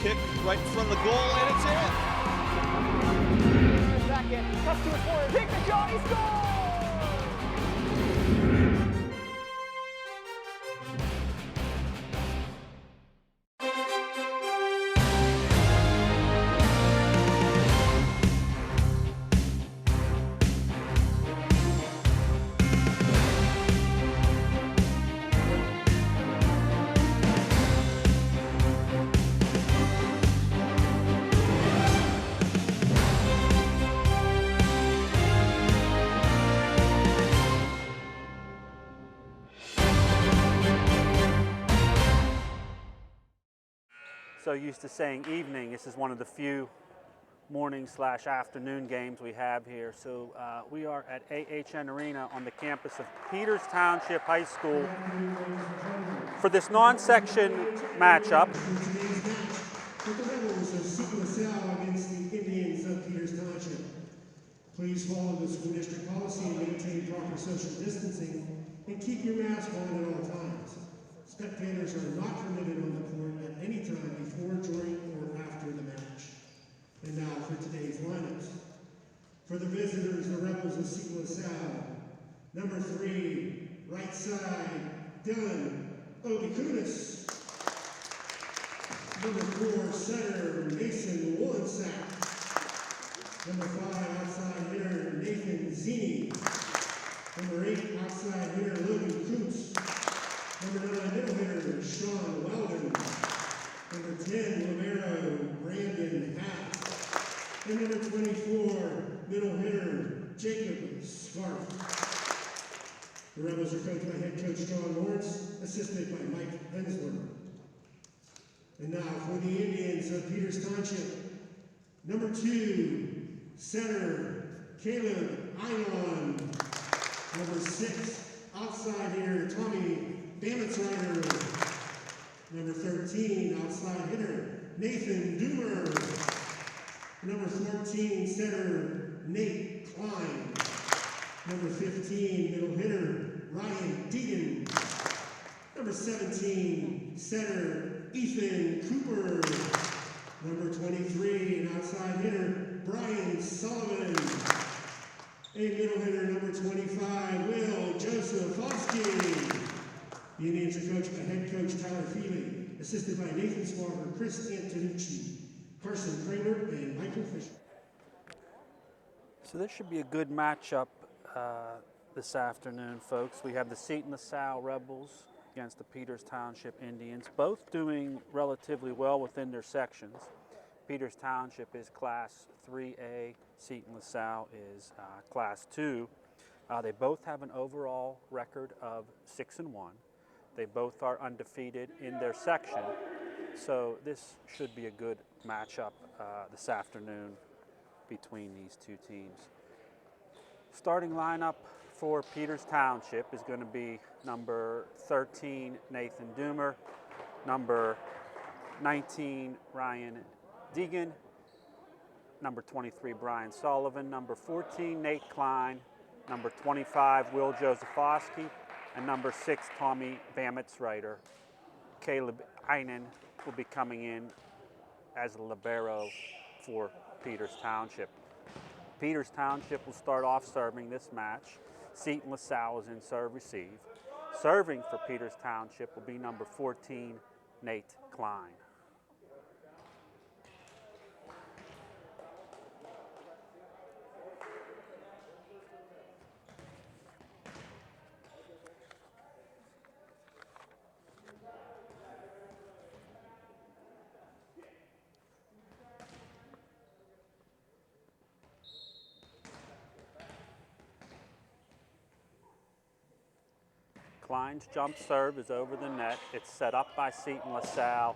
kick right in front of the goal, and it's in. Second, cuts to his corner, take the shot, he scores! So used to saying evening, this is one of the few morning/afternoon games we have here. So we are at AHN Arena on the campus of Peters Township High School for this non-section matchup. With the Rebels of Seton LaSalle against the Indians of Peters Township. Please follow the school district policy and maintain proper social distancing and keep your mask on at all times. Spectators are not permitted on the court at any time before, during, or after the match. And now for today's lineups. For the visitors, the Rebels of Seton LaSalle. Number 3, right side, Dylan Obikunis. Number 4, center, Mason Wolensack. Number 5, outside hitter, Nathan Zini. Number 8, outside hitter, Logan Koontz. Number 9, middle hitter, Sean Weldon. Number 10, libero, Brandon Hatt. And number 24, middle hitter, Jacob Scarf. The Rebels are coached by head coach John Lawrence, assisted by Mike Hensler. And now for the Indians of Peters Township. Number 2, center, Caleb Einon. Number 6, outside hitter, Tommy Bamitzreiter. Number 13, outside hitter, Nathan Doomer. Number 14, center, Nate Klein. Number 15, middle hitter, Ryan Deegan. Number 17, center, Ethan Cooper. Number 23, an outside hitter, Brian Sullivan. A middle hitter, number 25, Will Joseph Foskey. The Indians are coached by head coach Tyler Feely, assisted by Nathan Swager, Chris Antonucci, Carson Kramer, and Michael Fisher. So this should be a good matchup this afternoon, folks. We have the Seton LaSalle Rebels against the Peters Township Indians, both doing relatively well within their sections. Peters Township is Class 3A, Seton LaSalle is Class 2. They both have an overall record of 6-1. They both are undefeated in their section, so this should be a good matchup this afternoon between these two teams. Starting lineup for Peters Township is going to be number 13, Nathan Doomer, number 19, Ryan Deegan, number 23, Brian Sullivan, number 14, Nate Klein, number 25, Will Josephowski, and number 6, Tommy Bamitzreiter. Caleb Einon will be coming in as a libero for Peters Township. Peters Township will start off serving this match. Seton LaSalle is in serve-receive. Serving for Peters Township will be number 14, Nate Klein. Klein's jump serve is over the net. It's set up by Seton LaSalle.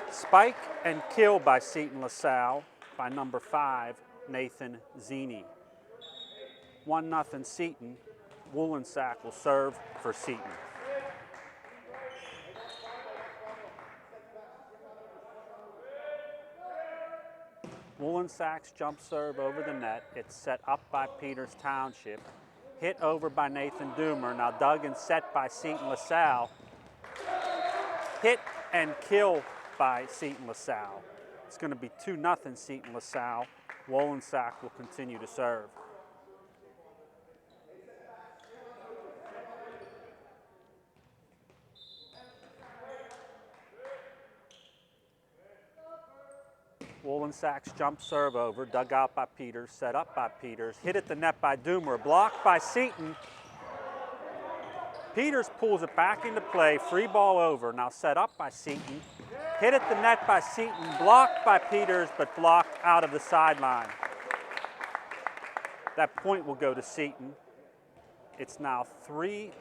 Spike and kill by Seton LaSalle by number 5, Nathan Zini. 1-0 Seton. Wolensack will serve for Seton. Wolensack's jump serve over the net. It's set up by Peters Township. Hit over by Nathan Doomer. Now dug and set by Seton LaSalle. Hit and kill by Seton LaSalle. It's going to be 2-0 Seton LaSalle. Wollensack will continue to serve. Wollensack's jump serve over, dug out by Peters, set up by Peters, hit at the net by Doomer, blocked by Seton. Peters pulls it back into play, free ball over, now set up by Seton. Hit at the net by Seton, blocked by Peters, but blocked out of the sideline. That point will go to Seton. It's now 3-0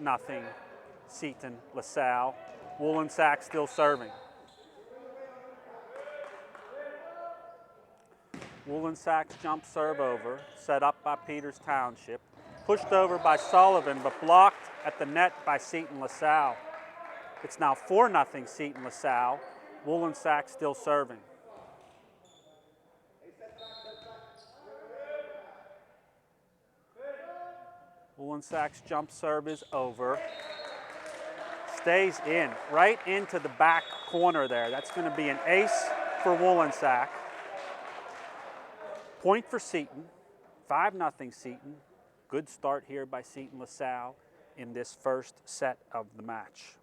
Seton LaSalle. Wollensack still serving. Wollensack's jump serve over, set up by Peters Township, pushed over by Sullivan, but blocked at the net by Seton LaSalle. It's now 4-0 Seton LaSalle. Wollensack still serving. Wollensack's jump serve is over. Stays in, right into the back corner there. That's going to be an ace for Wollensack. Point for Seton, 5-0 Seton. Good start here by Seton LaSalle in this first set of the match.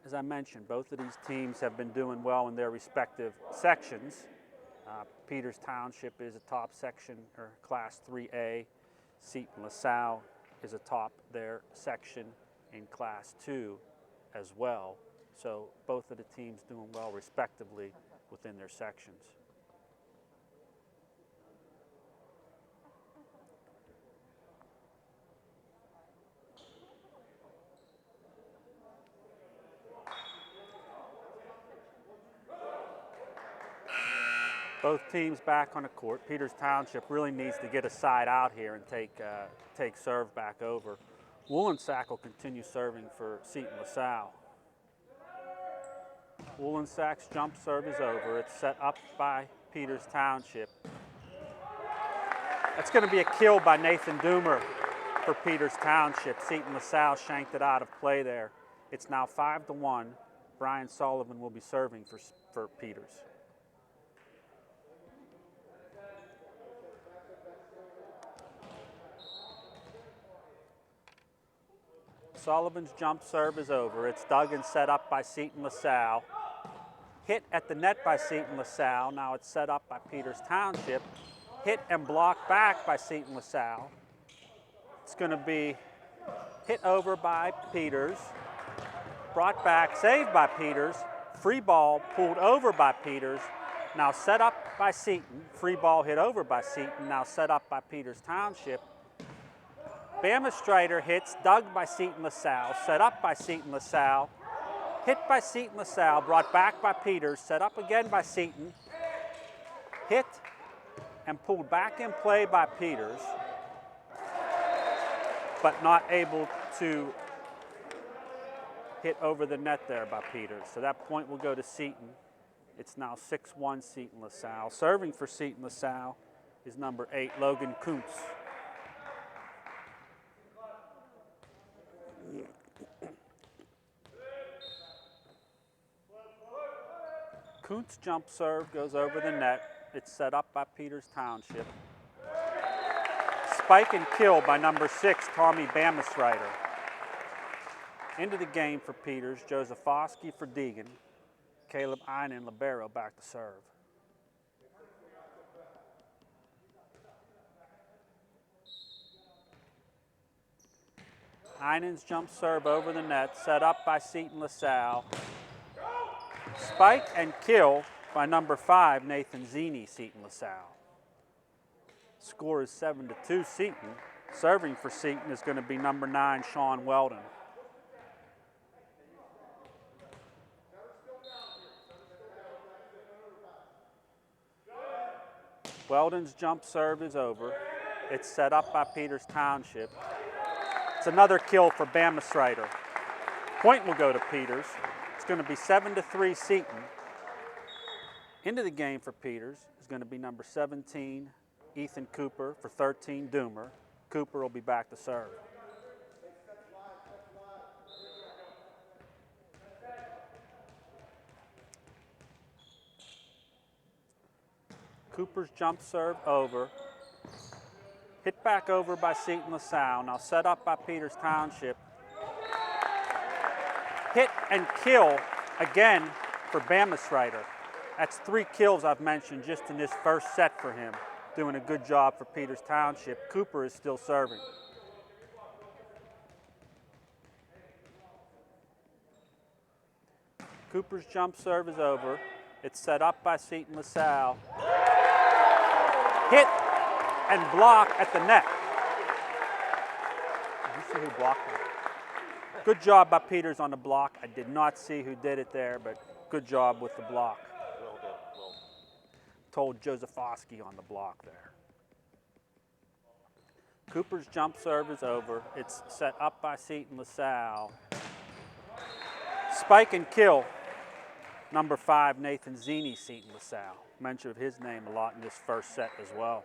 As I mentioned, both of these teams have been doing well in their respective sections. Peters Township is a top section, or Class 3A. Seton LaSalle is atop their section in Class 2 as well. So both of the teams doing well respectively within their sections. Both teams back on the court. Peters Township really needs to get a side out here and take serve back over. Wollensack will continue serving for Seton LaSalle. Wollensack's jump serve is over. It's set up by Peters Township. That's going to be a kill by Nathan Doomer for Peters Township. Seton LaSalle shanked it out of play there. It's now 5-1. Brian Sullivan will be serving for Peters. Sullivan's jump serve is over. It's dug and set up by Seton LaSalle. Hit at the net by Seton LaSalle. Now it's set up by Peters Township. Hit and blocked back by Seton LaSalle. It's going to be hit over by Peters. Brought back, saved by Peters. Free ball pulled over by Peters. Now set up by Seton. Free ball hit over by Seton. Now set up by Peters Township. Bama Strider hits, dug by Seton LaSalle, set up by Seton LaSalle, hit by Seton LaSalle, brought back by Peters, set up again by Seton, hit and pulled back in play by Peters, but not able to hit over the net there by Peters. So that point will go to Seton. It's now 6-1 Seton LaSalle. Serving for Seton LaSalle is number 8, Logan Kuntz. Kuntz jump serve goes over the net. It's set up by Peters Township. Spike and kill by number 6, Tommy Bamasrider. Into the game for Peters, Joseph Foskey for Deegan. Caleb Einen, libero, back to serve. Einen's jump serve over the net, set up by Seton LaSalle. Spike and kill by number 5, Nathan Zini, Seton LaSalle. Score is 7-2 Seton. Serving for Seton is going to be number 9, Sean Weldon. Weldon's jump serve is over. It's set up by Peters Township. It's another kill for Bamasrider. Point will go to Peters. It's going to be 7-3 Seton. Into the game for Peters is going to be number 17, Ethan Cooper, for 13, Doomer. Cooper will be back to serve. Cooper's jump serve over. Hit back over by Seton LaSalle. Now set up by Peters Township. Hit and kill again for Bamisrider. That's 3 kills I've mentioned just in this first set for him. Doing a good job for Peters Township. Cooper is still serving. Cooper's jump serve is over. It's set up by Seton LaSalle. Hit and block at the net. Did you see who blocked it? Good job by Peters on the block. I did not see who did it there, but good job with the block. Told Josephowski on the block there. Cooper's jump serve is over. It's set up by Seton LaSalle. Spike and kill. Number 5, Nathan Zini, Seton LaSalle. Mention of his name a lot in this first set as well.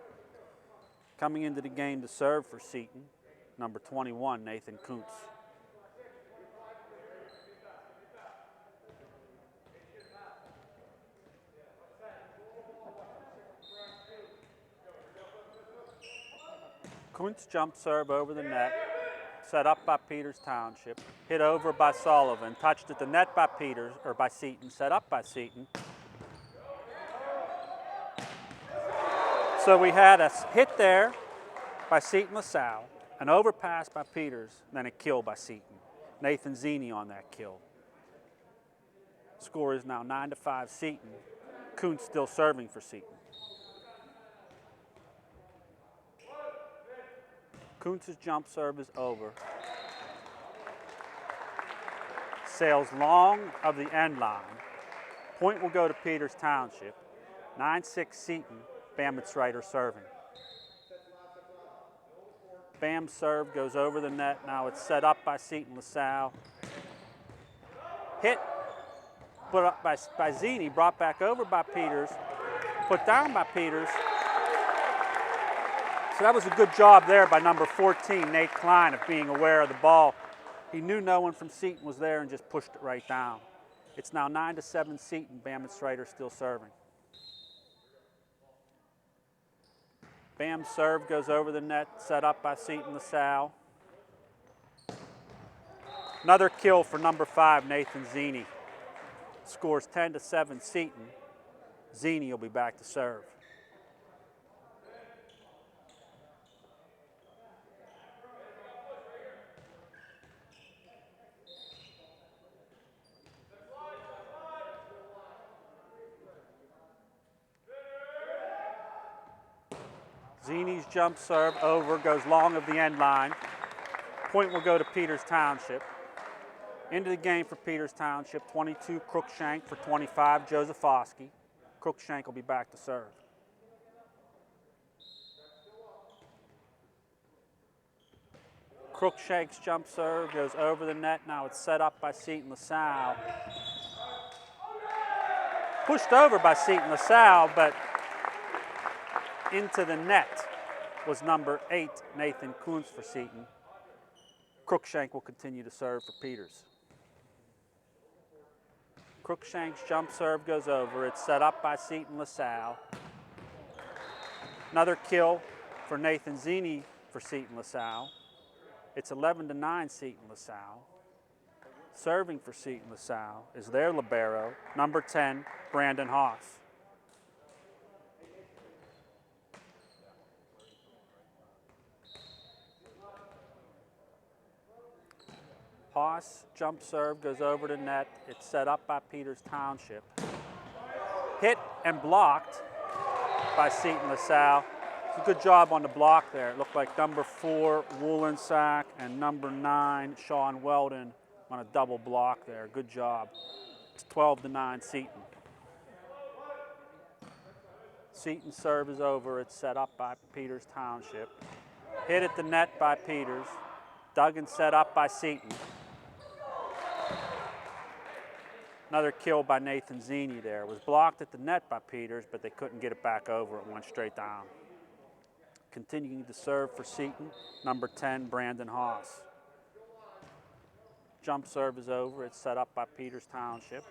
Coming into the game to serve for Seton, number 21, Nathan Kuntz. Kuntz jump serve over the net, set up by Peters Township, hit over by Sullivan, touched at the net by Peters, or by Seton, set up by Seton. So we had a hit there by Seton LaSalle, an overpass by Peters, then a kill by Seton. Nathan Zini on that kill. Score is now 9-5 Seton. Kuntz still serving for Seton. Kuntz's jump serve is over. Sails long of the end line. Point will go to Peters Township. 9-6 Seton, Bamisrider serving. Bam's serve goes over the net. Now it's set up by Seton LaSalle. Hit, put up by Zini, brought back over by Peters, put down by Peters. So that was a good job there by number 14, Nate Klein, of being aware of the ball. He knew no one from Seton was there and just pushed it right down. It's now 9-7 Seton, Bamisrider still serving. Bam's serve goes over the net, set up by Seton LaSalle. Another kill for number 5, Nathan Zini. Scores 10-7 Seton. Zini will be back to serve. Zini's jump serve over, goes long of the end line. Point will go to Peters Township. Into the game for Peters Township, 22 Cruikshank for 25 Josephowski. Cruikshank will be back to serve. Cruikshank's jump serve goes over the net. Now it's set up by Seton LaSalle. Pushed over by Seton LaSalle, but into the net was number 8, Nathan Kuntz for Seton. Cruikshank will continue to serve for Peters. Cruikshank's jump serve goes over. It's set up by Seton LaSalle. Another kill for Nathan Zini for Seton LaSalle. It's 11-9 Seton LaSalle. Serving for Seton LaSalle is their libero, number 10, Brandon Haas. Haas jump serve goes over the net. It's set up by Peters Township. Hit and blocked by Seton LaSalle. It's a good job on the block there. It looked like number 4, Woolensack, and number 9, Sean Weldon, on a double block there. Good job. It's 12-9 Seton. Seton's serve is over. It's set up by Peters Township. Hit at the net by Peters. Dug and set up by Seton. Another kill by Nathan Zini there. It was blocked at the net by Peters, but they couldn't get it back over. It went straight down. Continuing to serve for Seton, number 10, Brandon Haas. Jump serve is over. It's set up by Peters Township.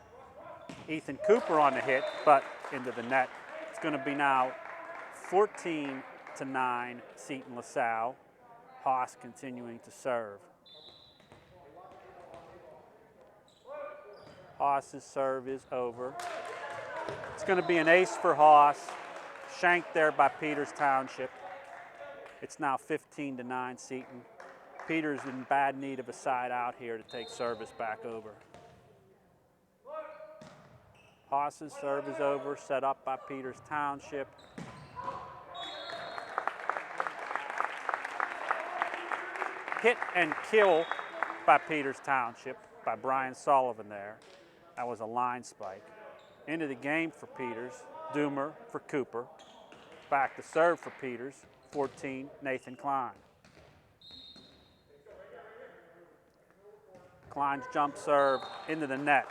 Ethan Cooper on the hit, but into the net. It's going to be now 14-9, Seton LaSalle. Haas continuing to serve. Haas's serve is over. It's going to be an ace for Haas. Shanked there by Peters Township. It's now 15-9 Seton. Peters in bad need of a side out here to take service back over. Haas's serve is over, set up by Peters Township. Hit and kill by Peters Township, by Brian Sullivan there. That was a line spike. Into the game for Peters, Doomer for Cooper. Back to serve for Peters, 14, Nathan Klein. Klein's jump serve into the net.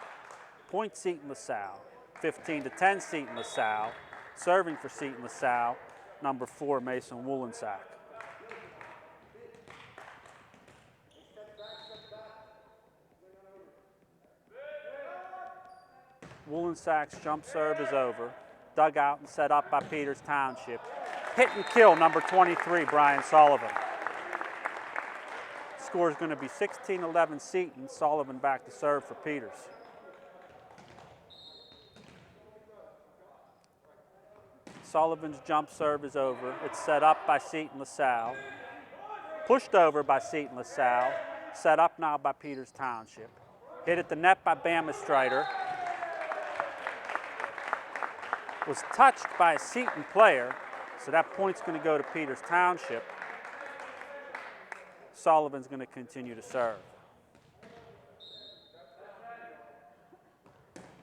Point Seton LaSalle, 15-10 Seton LaSalle. Serving for Seton LaSalle, number 4, Mason Wolensack. Wolensack's jump serve is over. Dug out and set up by Peters Township. Hit and kill, number 23, Brian Sullivan. Score is going to be 16-11 Seton. Sullivan back to serve for Peters. Sullivan's jump serve is over. It's set up by Seton LaSalle. Pushed over by Seton LaSalle. Set up now by Peters Township. Hit at the net by Bama Strider. Was touched by a Seton player, so that point's going to go to Peters Township. Sullivan's going to continue to serve.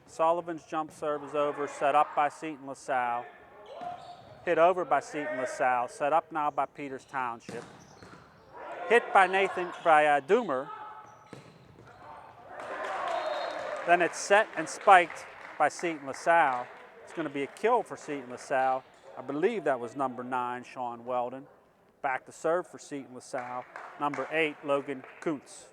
Sullivan's jump serve is over, set up by Seton LaSalle. Hit over by Seton LaSalle, set up now by Peters Township. Hit by Doomer. Then it's set and spiked by Seton LaSalle. It's going to be a kill for Seton LaSalle. I believe that was number 9, Sean Weldon. Back to serve for Seton LaSalle, number 8, Logan Kuntz.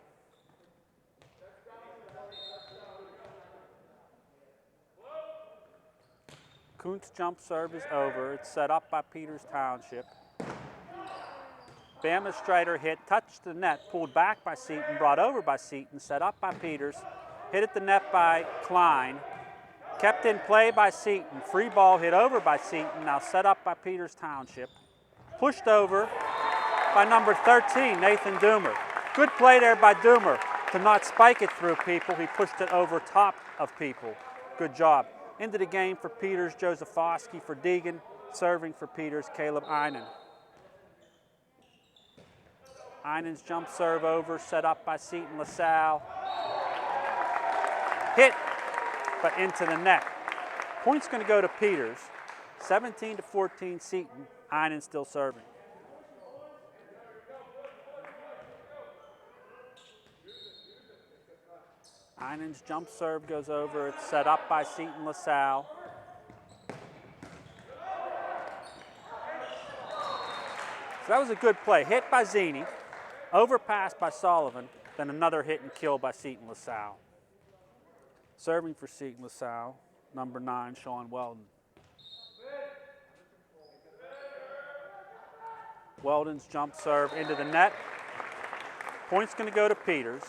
Kuntz jump serve is over. It's set up by Peters Township. Bama Strider hit, touched the net, pulled back by Seton, brought over by Seton, set up by Peters, hit at the net by Klein. Kept in play by Seton. Free ball hit over by Seton, now set up by Peters Township. Pushed over by number 13, Nathan Doomer. Good play there by Doomer to not spike it through people. He pushed it over top of people. Good job. Into the game for Peters, Josephowski for Deegan. Serving for Peters, Caleb Einen. Einen's jump serve over, set up by Seton LaSalle. Hit, but into the net. Point's going to go to Peters. 17-14 Seton. Einen still serving. Einen's jump serve goes over. It's set up by Seton LaSalle. So that was a good play. Hit by Zini, overpass by Sullivan, then another hit and kill by Seton LaSalle. Serving for Seton LaSalle, number 9, Sean Weldon. Weldon's jump serve into the net. Point's going to go to Peters.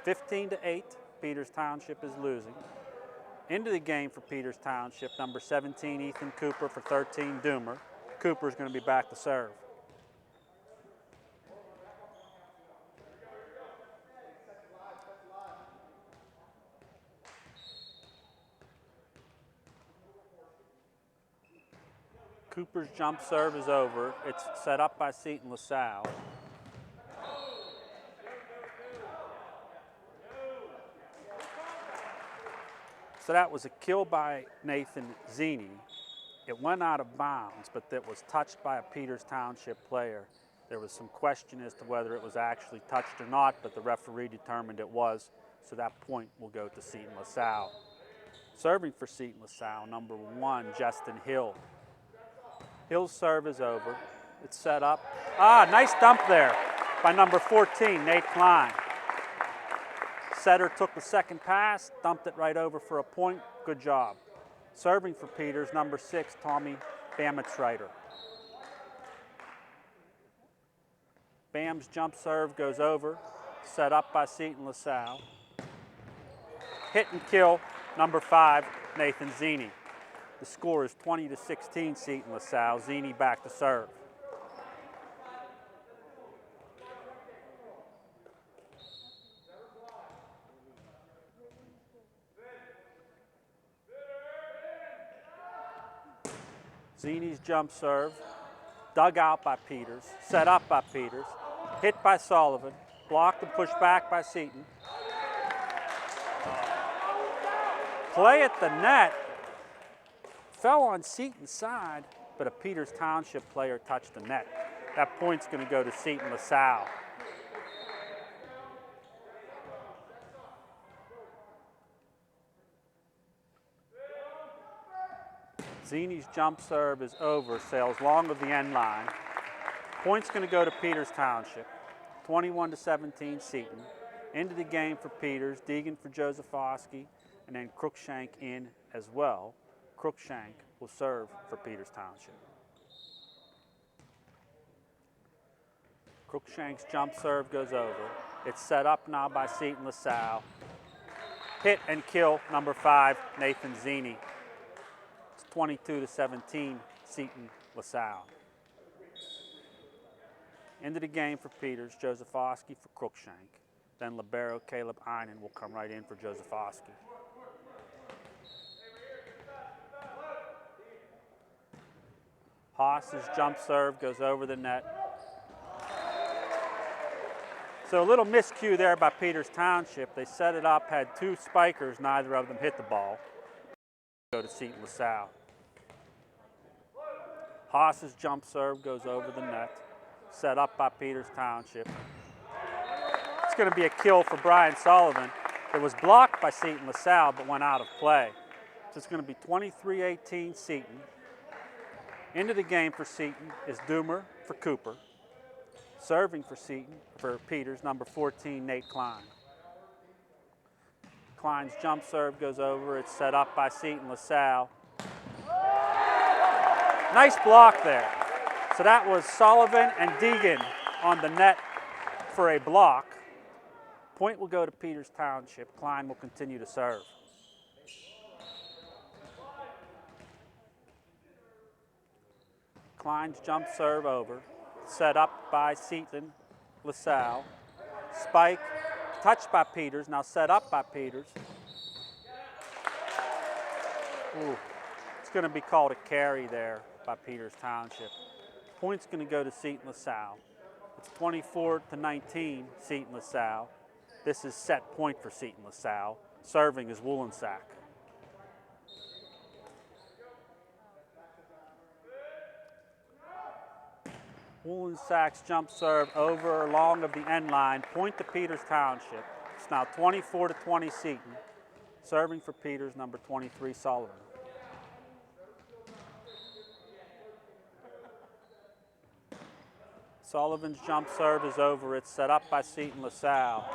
15-8, Peters Township is losing. Into the game for Peters Township, number 17, Ethan Cooper for 13, Doomer. Cooper's going to be back to serve. Cooper's jump serve is over. It's set up by Seton LaSalle. So that was a kill by Nathan Zini. It went out of bounds, but that was touched by a Peters Township player. There was some question as to whether it was actually touched or not, but the referee determined it was, so that point will go to Seton LaSalle. Serving for Seton LaSalle, number 1, Justin Hill. Hill's serve is over. It's set up. Nice dump there by number 14, Nate Klein. Setter took the second pass, dumped it right over for a point. Good job. Serving for Peters, number 6, Tommy Bamitzreiter. Bam's jump serve goes over, set up by Seton LaSalle. Hit and kill, number 5, Nathan Zini. The score is 20-16, Seton LaSalle. Zini back to serve. Zini's jump serve, dug out by Peters, set up by Peters, hit by Sullivan, blocked and pushed back by Seton. Play at the net, fell on Seton's side, but a Peters Township player touched the net. That point's going to go to Seton LaSalle. Zini's jump serve is over, sails long of the end line. Point's going to go to Peters Township, 21-17 Seton. Into the game for Peters, Deegan for Josephowski, and then Cruikshank in as well. Cruikshank will serve for Peters Township. Cruikshank's jump serve goes over. It's set up now by Seton LaSalle. Hit and kill, number 5, Nathan Zini. It's 22-17, Seton LaSalle. Into the game for Peters, Josephowski for Cruikshank. Then libero Caleb Einen will come right in for Josephowski. Haas's jump serve goes over the net. So a little miscue there by Peters Township. They set it up, had 2 spikers, neither of them hit the ball. Go to Seton LaSalle. Haas's jump serve goes over the net, set up by Peters Township. It's going to be a kill for Brian Sullivan. It was blocked by Seton LaSalle but went out of play. So it's going to be 23-18 Seton. Into the game for Seton is Doomer for Cooper. Serving for Seton, for Peters, number 14, Nate Klein. Klein's jump serve goes over. It's set up by Seton LaSalle. Nice block there. So that was Sullivan and Deegan on the net for a block. Point will go to Peters Township. Klein will continue to serve. Klein's jump serve over. Set up by Seton LaSalle. Spike, touched by Peters, now set up by Peters. Ooh, it's going to be called a carry there by Peters Township. Point's going to go to Seton LaSalle. It's 24-19, Seton LaSalle. This is set point for Seton LaSalle. Serving is Woollensack. Woollensack's jump serve over long of the end line. Point to Peters Township. It's now 24-20 Seton. Serving for Peters, number 23, Sullivan. Sullivan's jump serve is over. It's set up by Seton LaSalle.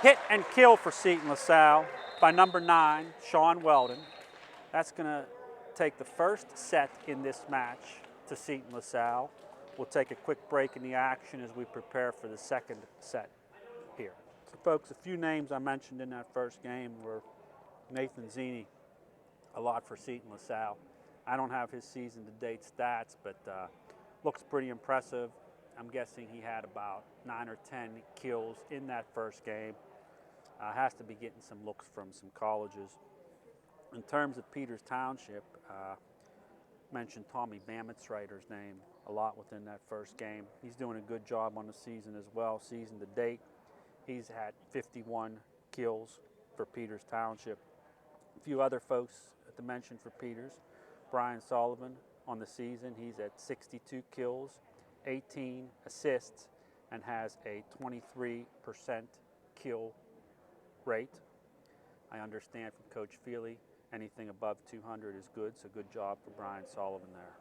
Hit and kill for Seton LaSalle by number 9, Sean Weldon. That's going to take the first set in this match to Seton LaSalle. We'll take a quick break in the action as we prepare for the second set here. So folks, a few names I mentioned in that first game were Nathan Zini, a lot for Seton LaSalle. I don't have his season-to-date stats, but looks pretty impressive. I'm guessing he had about 9 or 10 kills in that first game. Has to be getting some looks from some colleges. In terms of Peters Township, mentioned Tommy Bamitzreiter's name a lot within that first game. He's doing a good job on the season as well. Season to date, he's had 51 kills for Peters Township. A few other folks to mention for Peters. Brian Sullivan on the season, he's at 62 kills, 18 assists, and has a 23% kill rate. I understand from Coach Feely, anything above 200 is good, so good job for Brian Sullivan there.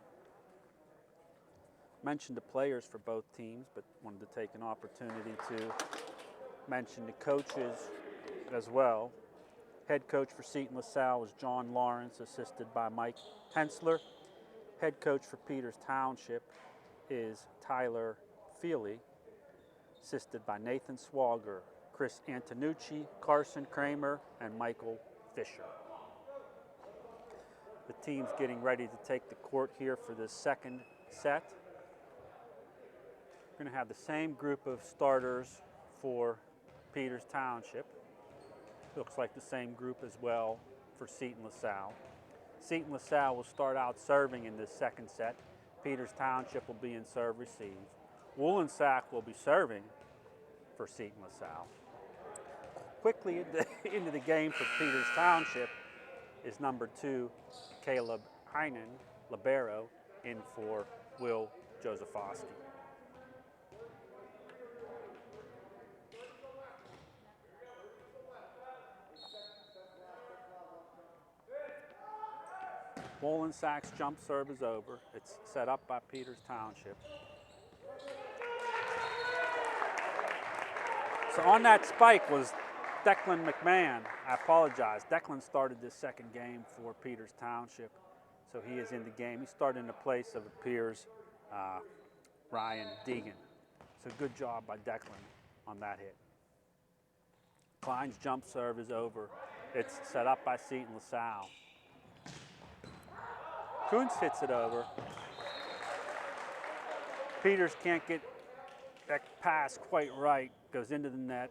Mentioned the players for both teams, but wanted to take an opportunity to mention the coaches as well. Head coach for Seton LaSalle was John Lawrence, assisted by Mike Hensler. Head coach for Peters Township is Tyler Feely, assisted by Nathan Swager, Chris Antonucci, Carson Kramer, and Michael Fisher. The team's getting ready to take the court here for this second set. We're going to have the same group of starters for Peters Township. Looks like the same group as well for Seton LaSalle. Seton LaSalle will start out serving in this second set. Peters Township will be in serve receive. Woollensack will be serving for Seton LaSalle. Quickly into the game for Peters Township is number 2, Caleb Heinen, libero, in for Will Josephowski. Woollensack's jump serve is over. It's set up by Peters Township. So on that spike was Declan McMahon. I apologize. Declan started this second game for Peters Township, so he is in the game. He started in the place of, it appears, Ryan Deegan. So good job by Declan on that hit. Klein's jump serve is over. It's set up by Seton LaSalle. Kuntz hits it over. Peters can't get that pass quite right. Goes into the net.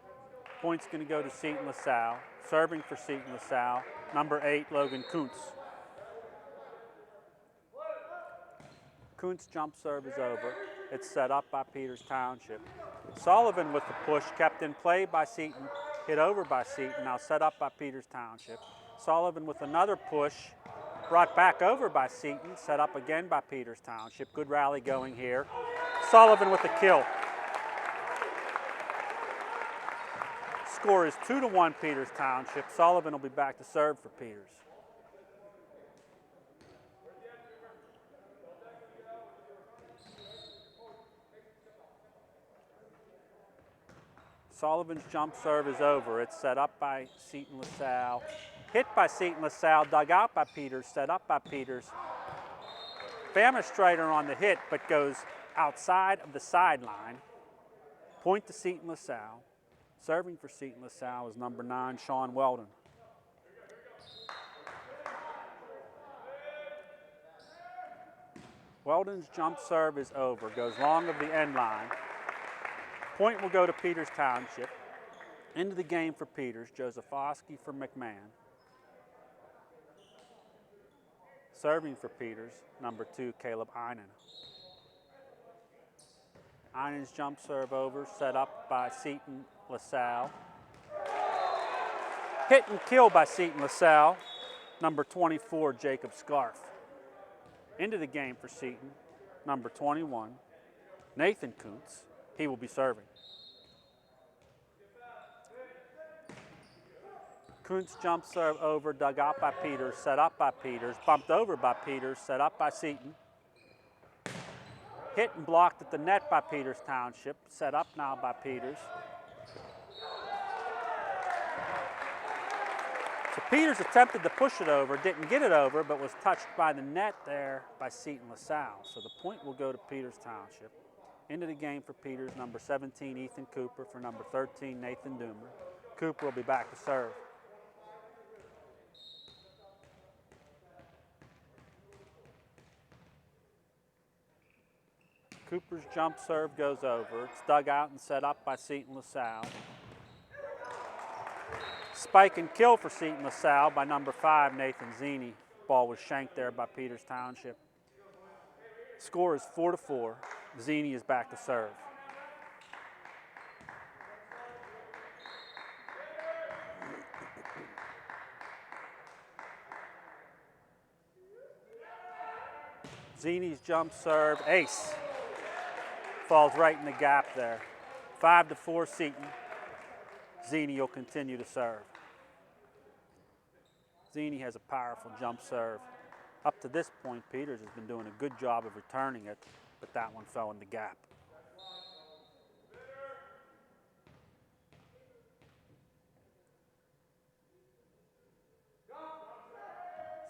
Point's going to go to Seton LaSalle. Serving for Seton LaSalle, number 8, Logan Kuntz. Kuntz jump serve is over. It's set up by Peters Township. Sullivan with the push, kept in play by Seton, hit over by Seton, now set up by Peters Township. Sullivan with another push, brought back over by Seton, set up again by Peters Township. Good rally going here. Sullivan with the kill. Score is 2-1 Peters Township. Sullivan will be back to serve for Peters. Sullivan's jump serve is over. It's set up by Seton LaSalle. Hit by Seton LaSalle, dug out by Peters, set up by Peters. Bamistrider on the hit, but goes outside of the sideline. Point to Seton LaSalle. Serving for Seton LaSalle is number 9, Sean Weldon. Weldon's jump serve is over, goes long of the end line. Point will go to Peters Township. Into the game for Peters, Josephowski for McMahon. Serving for Peters, number 2, Caleb Einen. Einen's jump serve over, set up by Seton LaSalle. Hit and kill by Seton LaSalle, number 24, Jacob Scarf. Into the game for Seton, number 21, Nathan Kuntz. He will be serving. Kuntz jump serve over, dug out by Peters, set up by Peters, bumped over by Peters, set up by Seton. Hit and blocked at the net by Peters Township, set up now by Peters. So Peters attempted to push it over, didn't get it over, but was touched by the net there by Seton LaSalle. So the point will go to Peters Township. Into the game for Peters, number 17, Ethan Cooper, for number 13, Nathan Doomer. Cooper will be back to serve. Cooper's jump serve goes over. It's dug out and set up by Seton LaSalle. Spike and kill for Seton LaSalle by number 5, Nathan Zini. Ball was shanked there by Peters Township. Score is 4-4. Zini is back to serve. Zini's jump serve, ace. Falls right in the gap there. 5-4 Seton. Zini will continue to serve. Zini has a powerful jump serve. Up to this point, Peters has been doing a good job of returning it, but that one fell in the gap.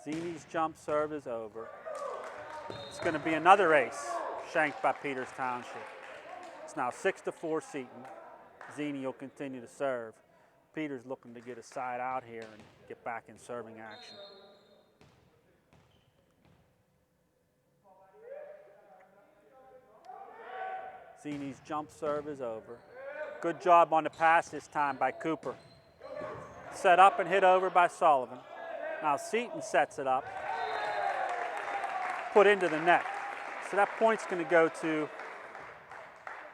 Zini's jump serve is over. It's going to be another ace, shanked by Peters Township. It's now 6-4 Seton. Zini will continue to serve. Peters looking to get a side out here and get back in serving action. Zini's jump serve is over. Good job on the pass this time by Cooper. Set up and hit over by Sullivan. Now Seton sets it up. Put into the net. So that point's going to go to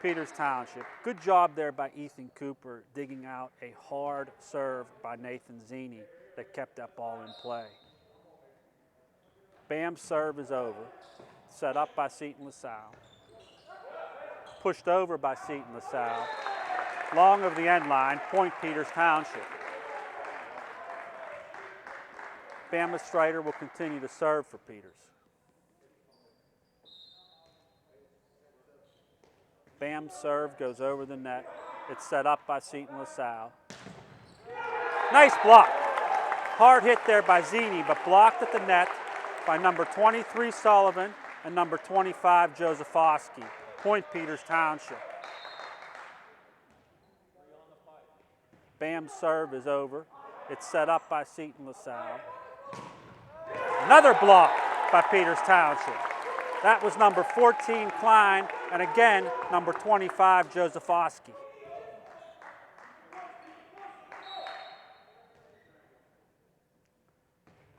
Peters Township. Good job there by Ethan Cooper digging out a hard serve by Nathan Zini that kept that ball in play. Bam's serve is over. Set up by Seton LaSalle. Pushed over by Seton LaSalle. Long of the end line, point Peters Township. Bama Strider will continue to serve for Peters. Bam's serve goes over the net. It's set up by Seton LaSalle. Nice block. Hard hit there by Zini, but blocked at the net by number 23 Sullivan and number 25 Josephowski. Point Peters Township. Bam's serve is over. It's set up by Seton LaSalle. Another block by Peters Township. That was number 14 Klein, and again, number 25 Josephowski.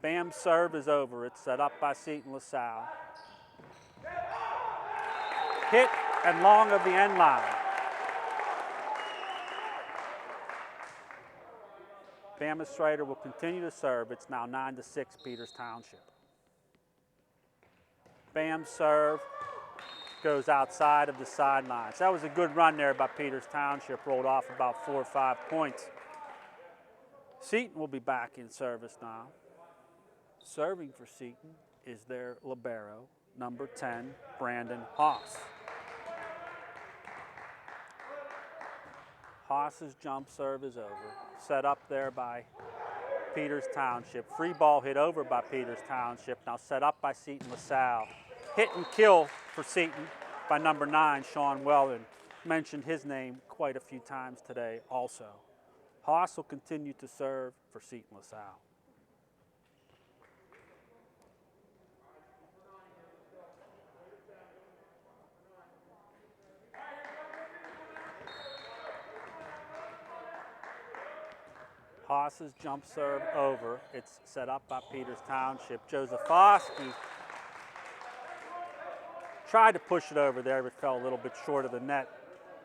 Bam's serve is over. It's set up by Seton LaSalle. Hit and long of the end line. Bama Strider will continue to serve. It's now 9-6 Peters Township. Bam's serve goes outside of the sidelines. That was a good run there by Peters Township. Rolled off about 4 or 5 points. Seton will be back in service now. Serving for Seton is their libero, number 10, Brandon Haas. Haas's jump serve is over. Set up there by Peters Township. Free ball hit over by Peters Township. Now set up by Seton LaSalle. Hit and kill for Seton by number 9, Sean Weldon. Mentioned his name quite a few times today also. Haas will continue to serve for Seton LaSalle. Haas's jump serve over. It's set up by Peters Township. Josephowski tried to push it over there, but fell a little bit short of the net.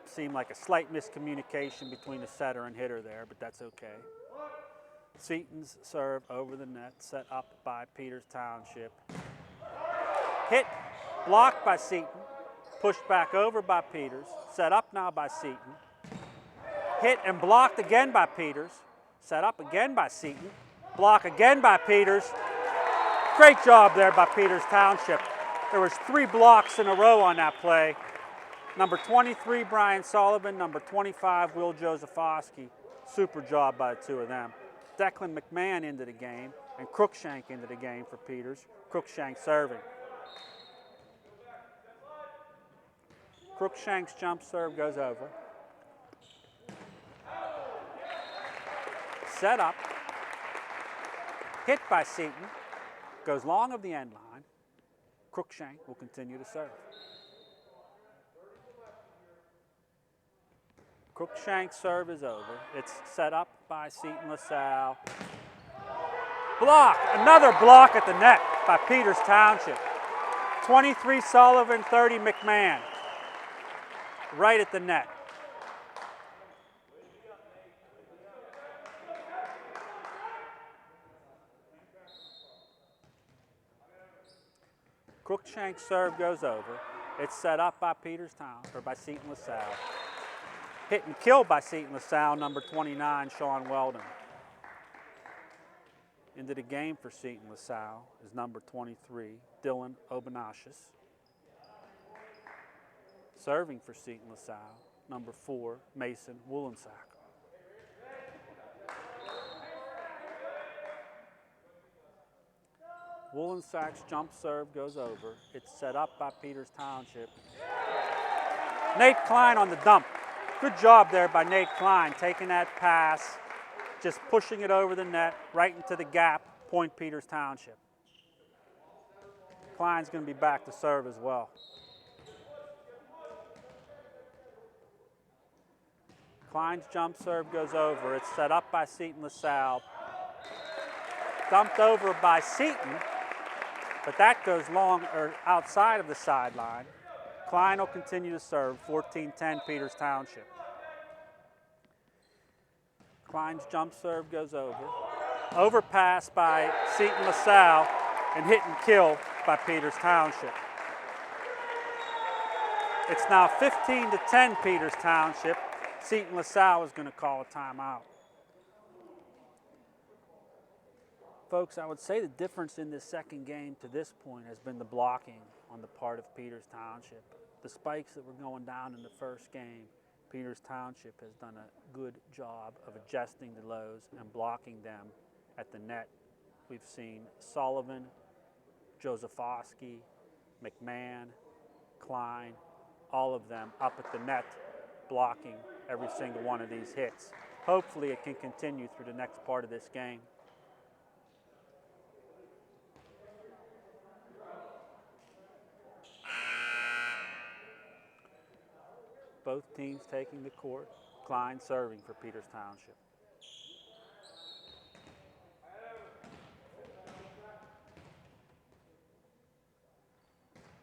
Seemed like a slight miscommunication between the setter and hitter there, but that's okay. Seton's serve over the net, set up by Peters Township. Hit, blocked by Seton, pushed back over by Peters, set up now by Seton. Hit and blocked again by Peters. Set up again by Seton. Block again by Peters. Great job there by Peters Township. There was 3 blocks in a row on that play. Number 23, Brian Sullivan. Number 25, Will Josephowski. Super job by the 2 of them. Declan McMahon into the game, and Cruikshank into the game for Peters. Cruikshank serving. Cruikshank's jump serve goes over. Set up, hit by Seton, goes long of the end line. Cruikshank will continue to serve. Cruikshank's serve is over. It's set up by Seton LaSalle. Block, another block at the net by Peters Township. 23 Sullivan, 30 McMahon. Right at the net. Cruikshank's serve goes over. It's set up by Peters Town, or by Seton LaSalle. Hit and killed by Seton LaSalle, number 29, Sean Weldon. Into the game for Seton LaSalle is number 23, Dylan Obanashis. Serving for Seton LaSalle, number 4, Mason Woolensack. Wollensack's jump serve goes over. It's set up by Peters Township. Nate Klein on the dump. Good job there by Nate Klein, taking that pass, just pushing it over the net, right into the gap, point Peters Township. Klein's going to be back to serve as well. Klein's jump serve goes over. It's set up by Seton LaSalle. Dumped over by Seton, but that goes long or outside of the sideline. Klein will continue to serve, 14-10 Peters Township. Klein's jump serve goes over. Overpass by Seton LaSalle and hit and kill by Peters Township. It's now 15-10 Peters Township. Seton LaSalle is going to call a timeout. Folks, I would say the difference in this second game to this point has been the blocking on the part of Peters Township. The spikes that were going down in the first game, Peters Township has done a good job of adjusting the lows and blocking them at the net. We've seen Sullivan, Josephowski, McMahon, Klein, all of them up at the net blocking every single one of these hits. Hopefully it can continue through the next part of this game. Both teams taking the court. Klein serving for Peters Township.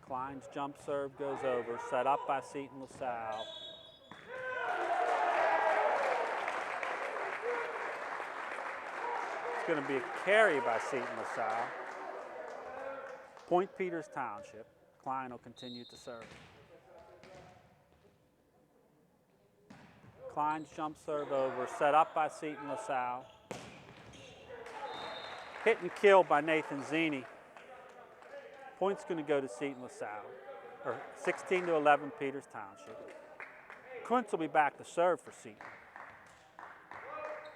Klein's jump serve goes over, set up by Seton LaSalle. It's going to be a carry by Seton LaSalle. Point Peters Township. Klein will continue to serve. Klein's jump serve over, set up by Seton LaSalle. Hit and kill by Nathan Zini. Point's going to go to Seton LaSalle, or 16-11 Peters Township. Kuntz will be back to serve for Seton.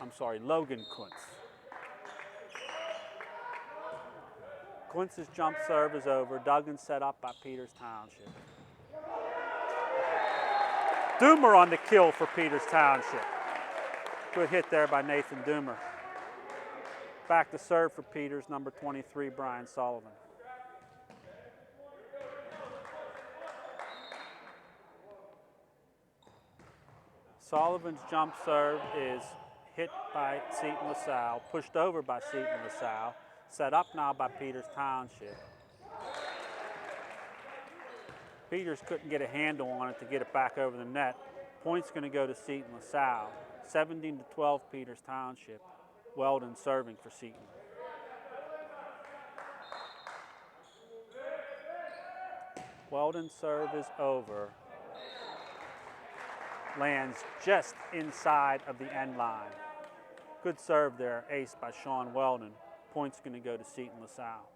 I'm sorry, Logan Kuntz. Kuntz's jump serve is over. Duggan set up by Peters Township. Doomer on the kill for Peters Township. Good hit there by Nathan Doomer. Back to serve for Peters, number 23, Brian Sullivan. Sullivan's jump serve is hit by Seton LaSalle, pushed over by Seton LaSalle, set up now by Peters Township. Peters couldn't get a handle on it to get it back over the net. Point's going to go to Seton LaSalle. 17-12 Peters Township. Weldon serving for Seton. Weldon's serve is over. Lands just inside of the end line. Good serve there, ace by Sean Weldon. Point's going to go to Seton LaSalle.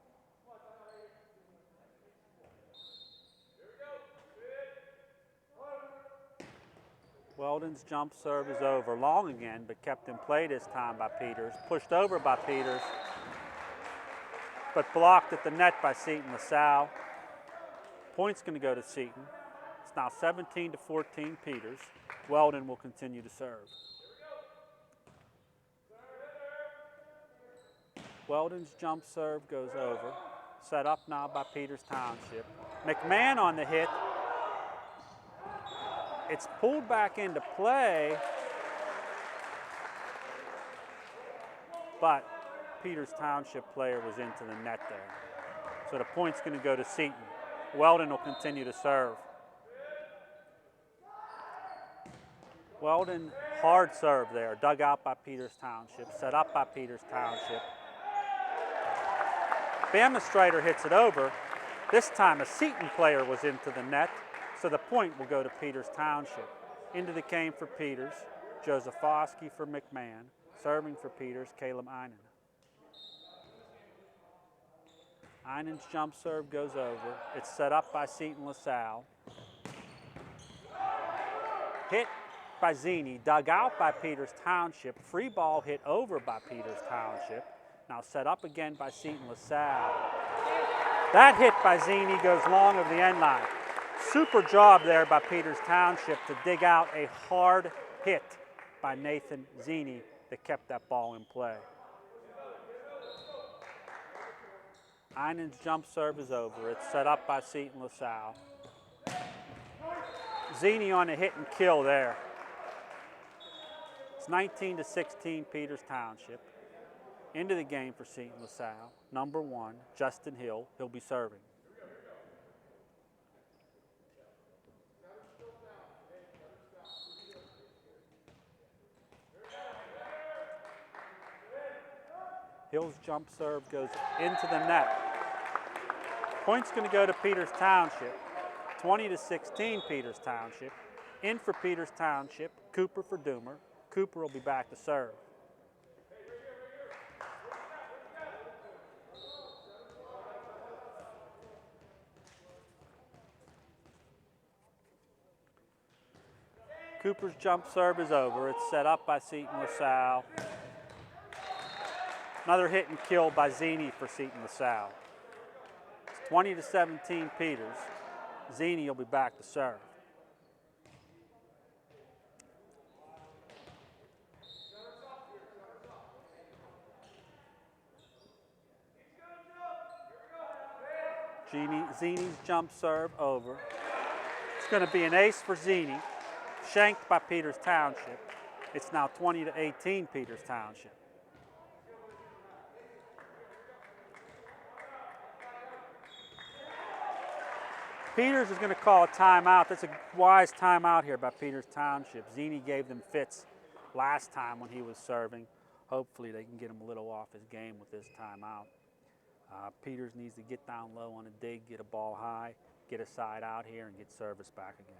Weldon's jump serve is over. Long again, but kept in play this time by Peters. Pushed over by Peters, but blocked at the net by Seton LaSalle. Point's going to go to Seton. It's now 17-14 Peters. Weldon will continue to serve. Weldon's jump serve goes over. Set up now by Peters Township. McMahon on the hit. It's pulled back into play, but Peters Township player was into the net there. So the point's going to go to Seton. Weldon will continue to serve. Weldon, hard serve there, dug out by Peters Township, set up by Peters Township. Bamistrider hits it over. This time a Seton player was into the net, so the point will go to Peters Township. Into the game for Peters, Josephowski for McMahon. Serving for Peters, Caleb Einen. Einen's jump serve goes over. It's set up by Seton LaSalle. Hit by Zini, dug out by Peters Township. Free ball hit over by Peters Township. Now set up again by Seton LaSalle. That hit by Zini goes long of the end line. Super job there by Peters Township to dig out a hard hit by Nathan Zini that kept that ball in play. Einen's jump serve is over. It's set up by Seton LaSalle. Zini on a hit and kill there. It's 19-16 Peters Township. Into the game for Seton LaSalle. Number 1, Justin Hill. He'll be serving. Hill's jump serve goes into the net. Point's going to go to Peters Township. 20-16 Peters Township. In for Peters Township, Cooper for Doomer. Cooper will be back to serve. Cooper's jump serve is over. It's set up by Seton LaSalle. Another hit and kill by Zini for Seton LaSalle. It's 20-17 Peters. Zini will be back to serve. Zini's jump serve over. It's going to be an ace for Zini. Shanked by Peters Township. It's now 20-18 Peters Township. Peters is going to call a timeout. That's a wise timeout here by Peters Township. Zini gave them fits last time when he was serving. Hopefully they can get him a little off his game with this timeout. Peters needs to get down low on a dig, get a ball high, get a side out here, and get service back again.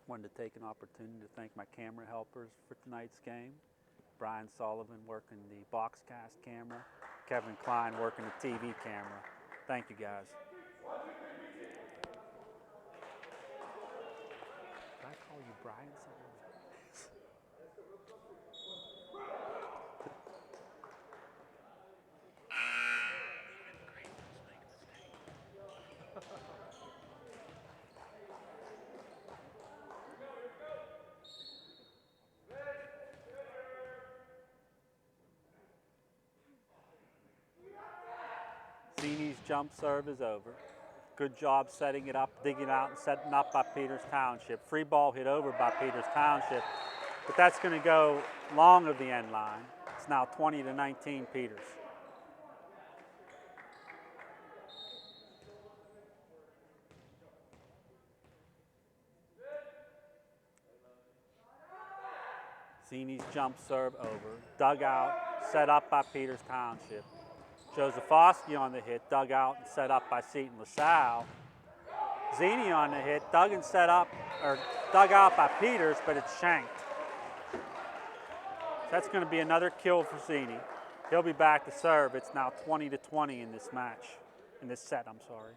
Wanted to take an opportunity to thank my camera helpers for tonight's game. Brian Sullivan working the Boxcast camera, Kevin Klein working the TV camera. Thank you guys. Did I call you Brian Sullivan? Zini's jump serve is over. Good job setting it up, digging out and setting up by Peters Township. Free ball hit over by Peters Township, but that's going to go long of the end line. It's now 20-19 Peters. Zini's jump serve over. Dug out, set up by Peters Township. Josefowski on the hit, dug out and set up by Seton LaSalle. Zini on the hit, dug out by Peters, but it's shanked. So that's going to be another kill for Zini. He'll be back to serve. It's now 20-20 in this match, in this set, I'm sorry.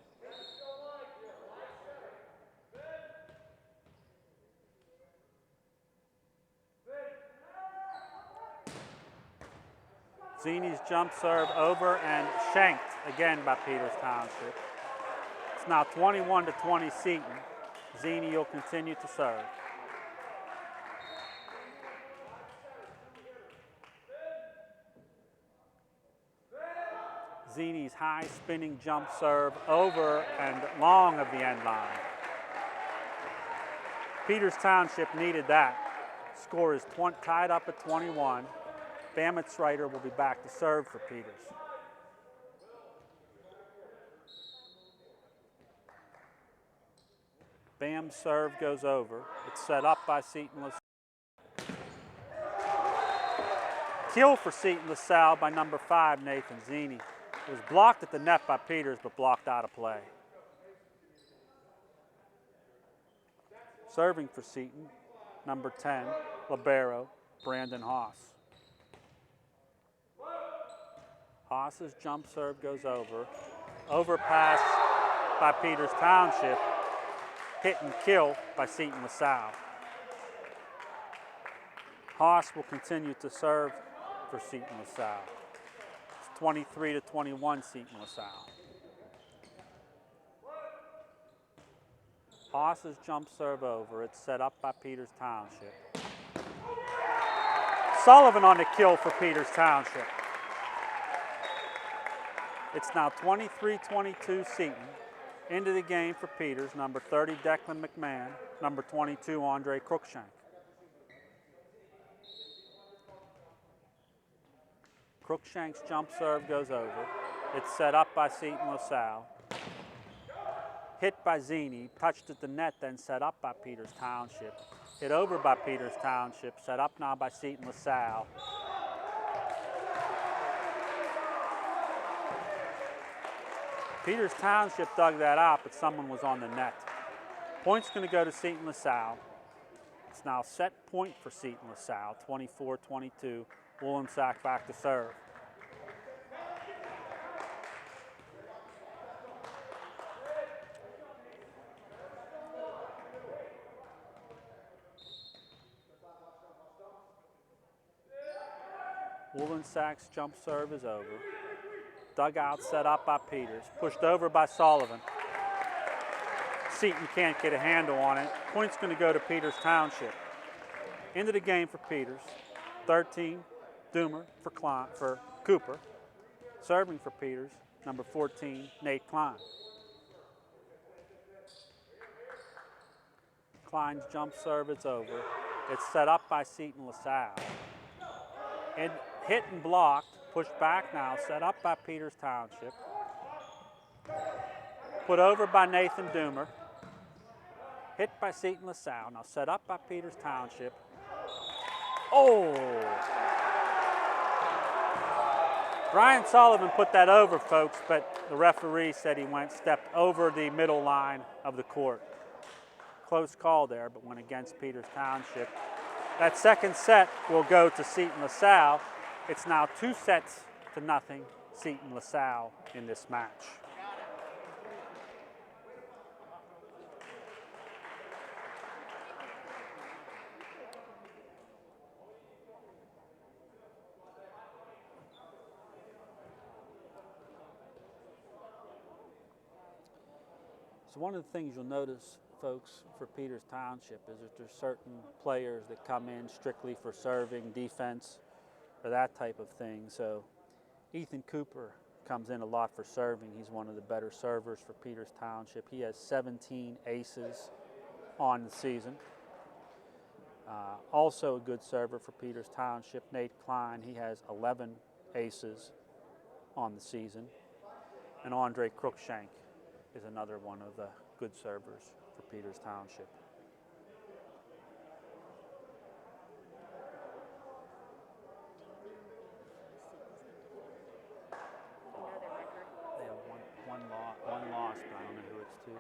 Zini's jump serve over and shanked again by Peters Township. It's now 21-20 Seton. Zini will continue to serve. Zini's high spinning jump serve over and long of the end line. Peters Township needed that. Score is tied up at 21. Bamitzreiter will be back to serve for Peters. Bam's serve goes over. It's set up by Seton LaSalle. Kill for Seton LaSalle by number 5, Nathan Zini. It was blocked at the net by Peters, but blocked out of play. Serving for Seton, number 10, libero, Brandon Haas. Haas's jump serve goes over. Overpass by Peters Township. Hit and kill by Seton LaSalle. Haas will continue to serve for Seton LaSalle. It's 23-21 Seton LaSalle. Haas's jump serve over. It's set up by Peters Township. Sullivan on the kill for Peters Township. It's now 23-22 Seton. Into the game for Peters, number 30 Declan McMahon, number 22 Andre Cruikshank. Cruikshank's jump serve goes over. It's set up by Seton LaSalle. Hit by Zini, touched at the net, then set up by Peters Township. Hit over by Peters Township, set up now by Seton LaSalle. Peters Township dug that out, but someone was on the net. Point's going to go to Seton LaSalle. It's now set point for Seton LaSalle, 24-22. Wollensack back to serve. Wollensack's jump serve is over. Dugout set up by Peters, pushed over by Sullivan. Seton can't get a handle on it. Point's going to go to Peters Township. Into the game for Peters. 13, Doomer for Cooper. Serving for Peters, number 14, Nate Klein. Klein's jump serve is over. It's set up by Seton LaSalle. And hit and blocked, pushed back now, set up by Peters Township. Put over by Nathan Doomer. Hit by Seton LaSalle, now set up by Peters Township. Oh! Brian Sullivan put that over, folks, but the referee said he stepped over the middle line of the court. Close call there, but went against Peters Township. That second set will go to Seton LaSalle. It's now 2-0 Seton LaSalle in this match. So one of the things you'll notice, folks, for Peters Township is that there's certain players that come in strictly for serving, defense, or that type of thing. So Ethan Cooper comes in a lot for serving. He's one of the better servers for Peters Township. He has 17 aces on the season. Also a good server for Peters Township, Nate Klein. He has 11 aces on the season. And Andre Cruikshank is another one of the good servers for Peters Township. They have one loss, but I don't know who it's to.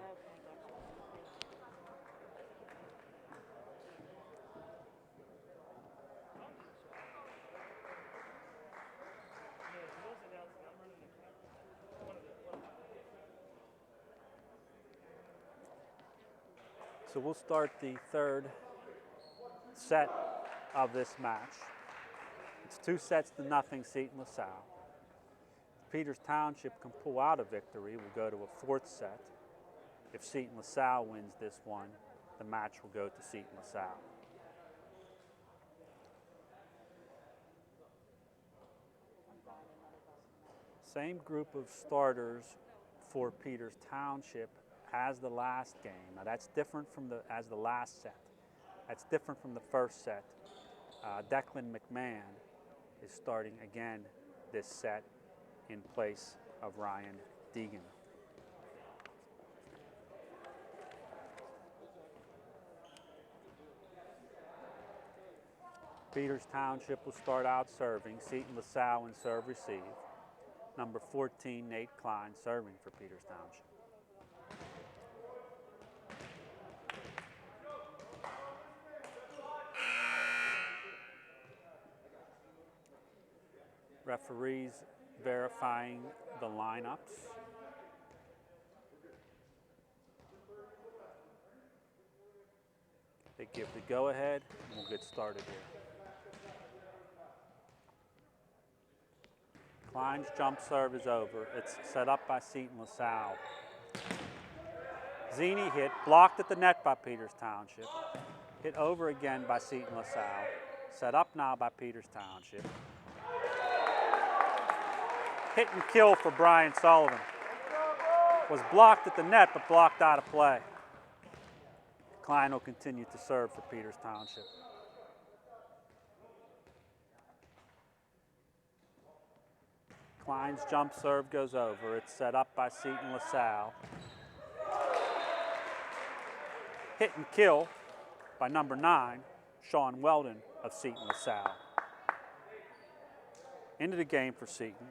So we'll start the third set of this match. It's 2-0 Seton LaSalle. If Peters Township can pull out a victory, we'll go to a fourth set. If Seton LaSalle wins this one, the match will go to Seton LaSalle. Same group of starters for Peters Township as the last game. Now that's different from as the last set. That's different from the first set. Declan McMahon is starting again this set in place of Ryan Deegan. Peters Township will start out serving. Seton LaSalle in serve receive. Number 14, Nate Klein, serving for Peters Township. Referees verifying the lineups. They give the go-ahead, and we'll get started here. Klein's jump serve is over. It's set up by Seton LaSalle. Zini hit, blocked at the net by Peters Township. Hit over again by Seton LaSalle. Set up now by Peters Township. Hit and kill for Brian Sullivan. Was blocked at the net, but blocked out of play. Klein will continue to serve for Peters Township. Klein's jump serve goes over. It's set up by Seton LaSalle. Hit and kill by number 9, Sean Weldon of Seton LaSalle. Into the game for Seton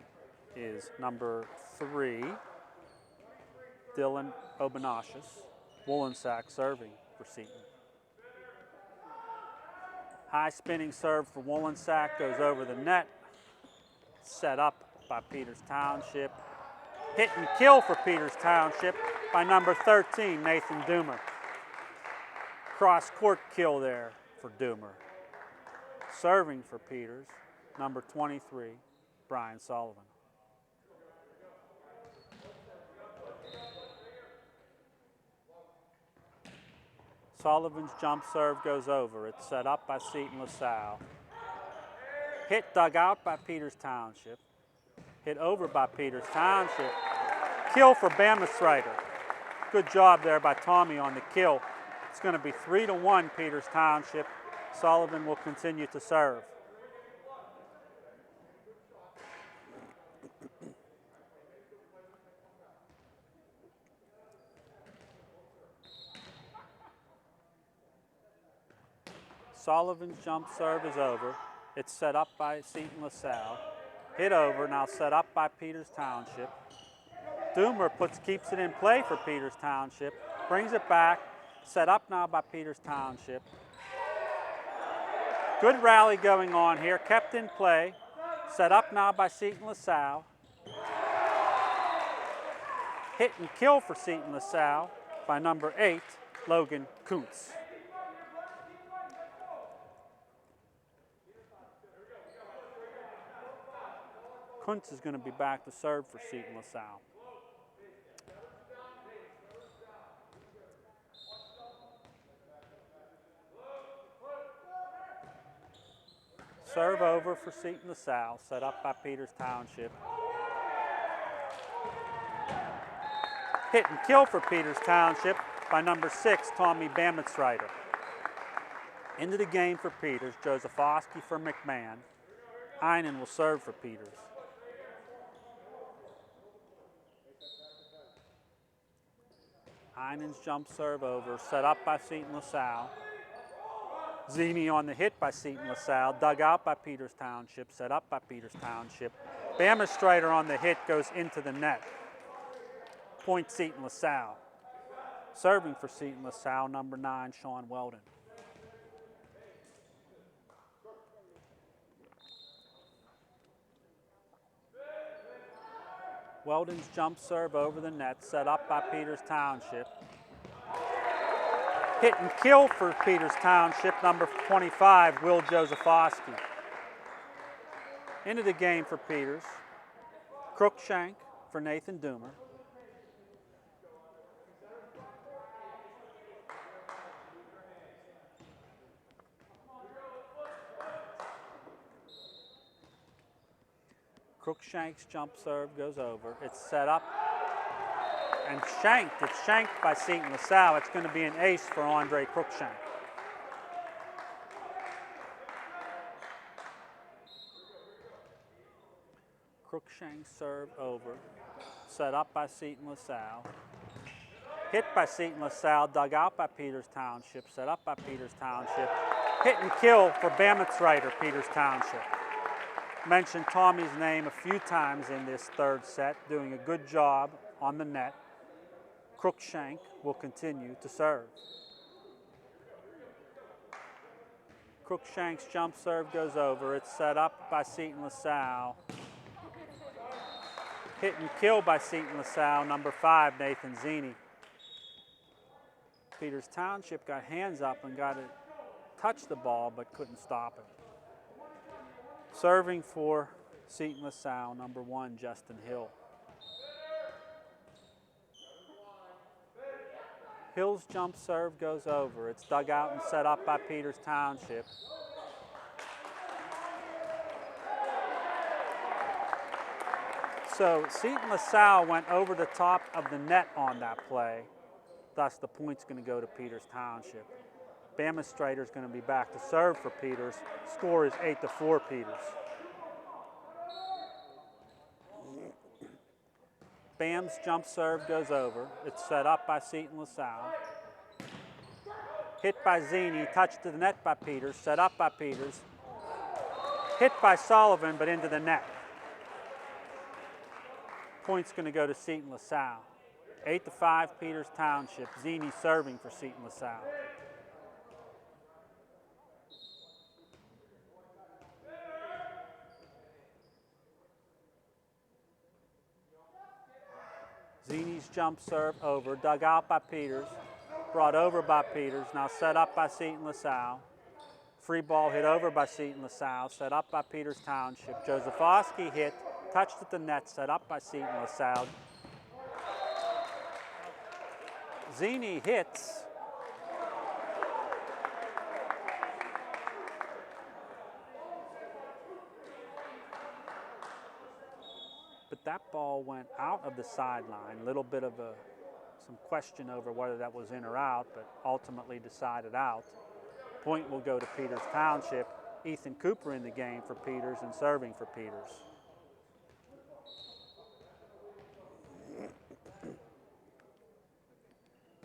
is number 3, Dylan Obanashis, Woollensack serving for Seton. High spinning serve for Woollensack goes over the net. Set up by Peters Township. Hit and kill for Peters Township by number 13, Nathan Doomer. Cross court kill there for Doomer. Serving for Peters, number 23, Brian Sullivan. Sullivan's jump serve goes over. It's set up by Seton LaSalle. Hit dug out by Peters Township. Hit over by Peters Township. Kill for Bamesreiter. Good job there by Tommy on the kill. It's going to be 3-1 Peters Township. Sullivan will continue to serve. Sullivan's jump serve is over. It's set up by Seton LaSalle. Hit over, now set up by Peters Township. Doomer keeps it in play for Peters Township. Brings it back. Set up now by Peters Township. Good rally going on here. Kept in play. Set up now by Seton LaSalle. Hit and kill for Seton LaSalle by number 8, Logan Kuntz. Kuntz is going to be back to serve for Seton LaSalle. Serve over for Seton LaSalle, set up by Peters Township. Hit and kill for Peters Township by number 6, Tommy Bamesreiter. Into the game for Peters, Josephowski for McMahon. Heinen will serve for Peters. Heinen's jump serve over, set up by Seton LaSalle. Zini on the hit by Seton LaSalle, dug out by Peters Township, set up by Peters Township. Bamesreiter on the hit goes into the net. Point Seton LaSalle. Serving for Seton LaSalle, number 9, Sean Weldon. Weldon's jump serve over the net, set up by Peters Township. Hit and kill for Peters Township, number 25, Will Josephowski. Into the game for Peters. Crookshank for Nathan Doomer. Crookshank's jump serve goes over. It's set up and shanked. It's shanked by Seton LaSalle. It's going to be an ace for Andre Crookshank. Crookshank's serve over. Set up by Seton LaSalle. Hit by Seton LaSalle, dug out by Peters Township, set up by Peters Township. Hit and kill for Bamesreiter, Peters Township. Mentioned Tommy's name a few times in this third set, doing a good job on the net. Crookshank will continue to serve. Crookshank's jump serve goes over. It's set up by Seton LaSalle. Hit and kill by Seton LaSalle, number 5, Nathan Zini. Peters Township got hands up and got it, touched the ball, but couldn't stop it. Serving for Seton LaSalle, number 1, Justin Hill. Hill's jump serve goes over. It's dug out and set up by Peters Township. So Seton LaSalle went over the top of the net on that play. Thus, the point's going to go to Peters Township. Bama Strader's going to be back to serve for Peters. Score is 8-4 Peters. Bam's jump serve goes over. It's set up by Seton LaSalle. Hit by Zini, touched to the net by Peters, set up by Peters. Hit by Sullivan, but into the net. Point's going to go to Seton LaSalle. 8-5 Peters Township. Zini serving for Seton LaSalle. Zini's jump serve over, dug out by Peters, brought over by Peters, now set up by Seton LaSalle. Free ball hit over by Seton LaSalle, set up by Peters Township. Josephowski hit, touched at the net, set up by Seton LaSalle. Zini hits. But that ball went out of the sideline. A little bit of some question over whether that was in or out, but ultimately decided out. Point will go to Peters Township. Ethan Cooper in the game for Peters and serving for Peters.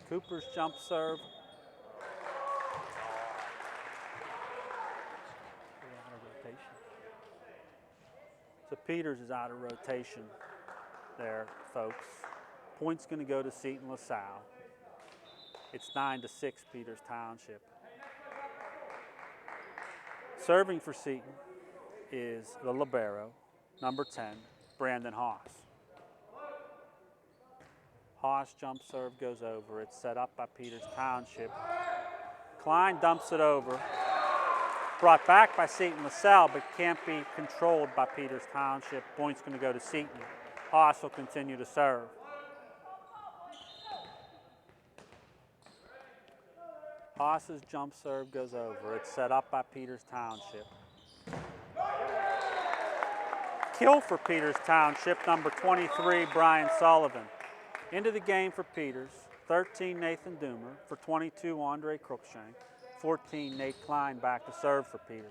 Cooper's jump serve. So Peters is out of rotation there, folks. Point's going to go to Seton LaSalle. It's 9-6 Peters Township. Serving for Seton is the libero, number 10, Brandon Haas. Haas jump serve goes over. It's set up by Peters Township. Klein dumps it over. Brought back by Seton LaSalle, but can't be controlled by Peters Township. Point's going to go to Seton. Haas will continue to serve. Haas's jump serve goes over. It's set up by Peters Township. Kill for Peters Township, number 23, Brian Sullivan. Into the game for Peters, 13, Nathan Doomer. For 22, Andre Cruikshank. 14, Nate Klein back to serve for Peters.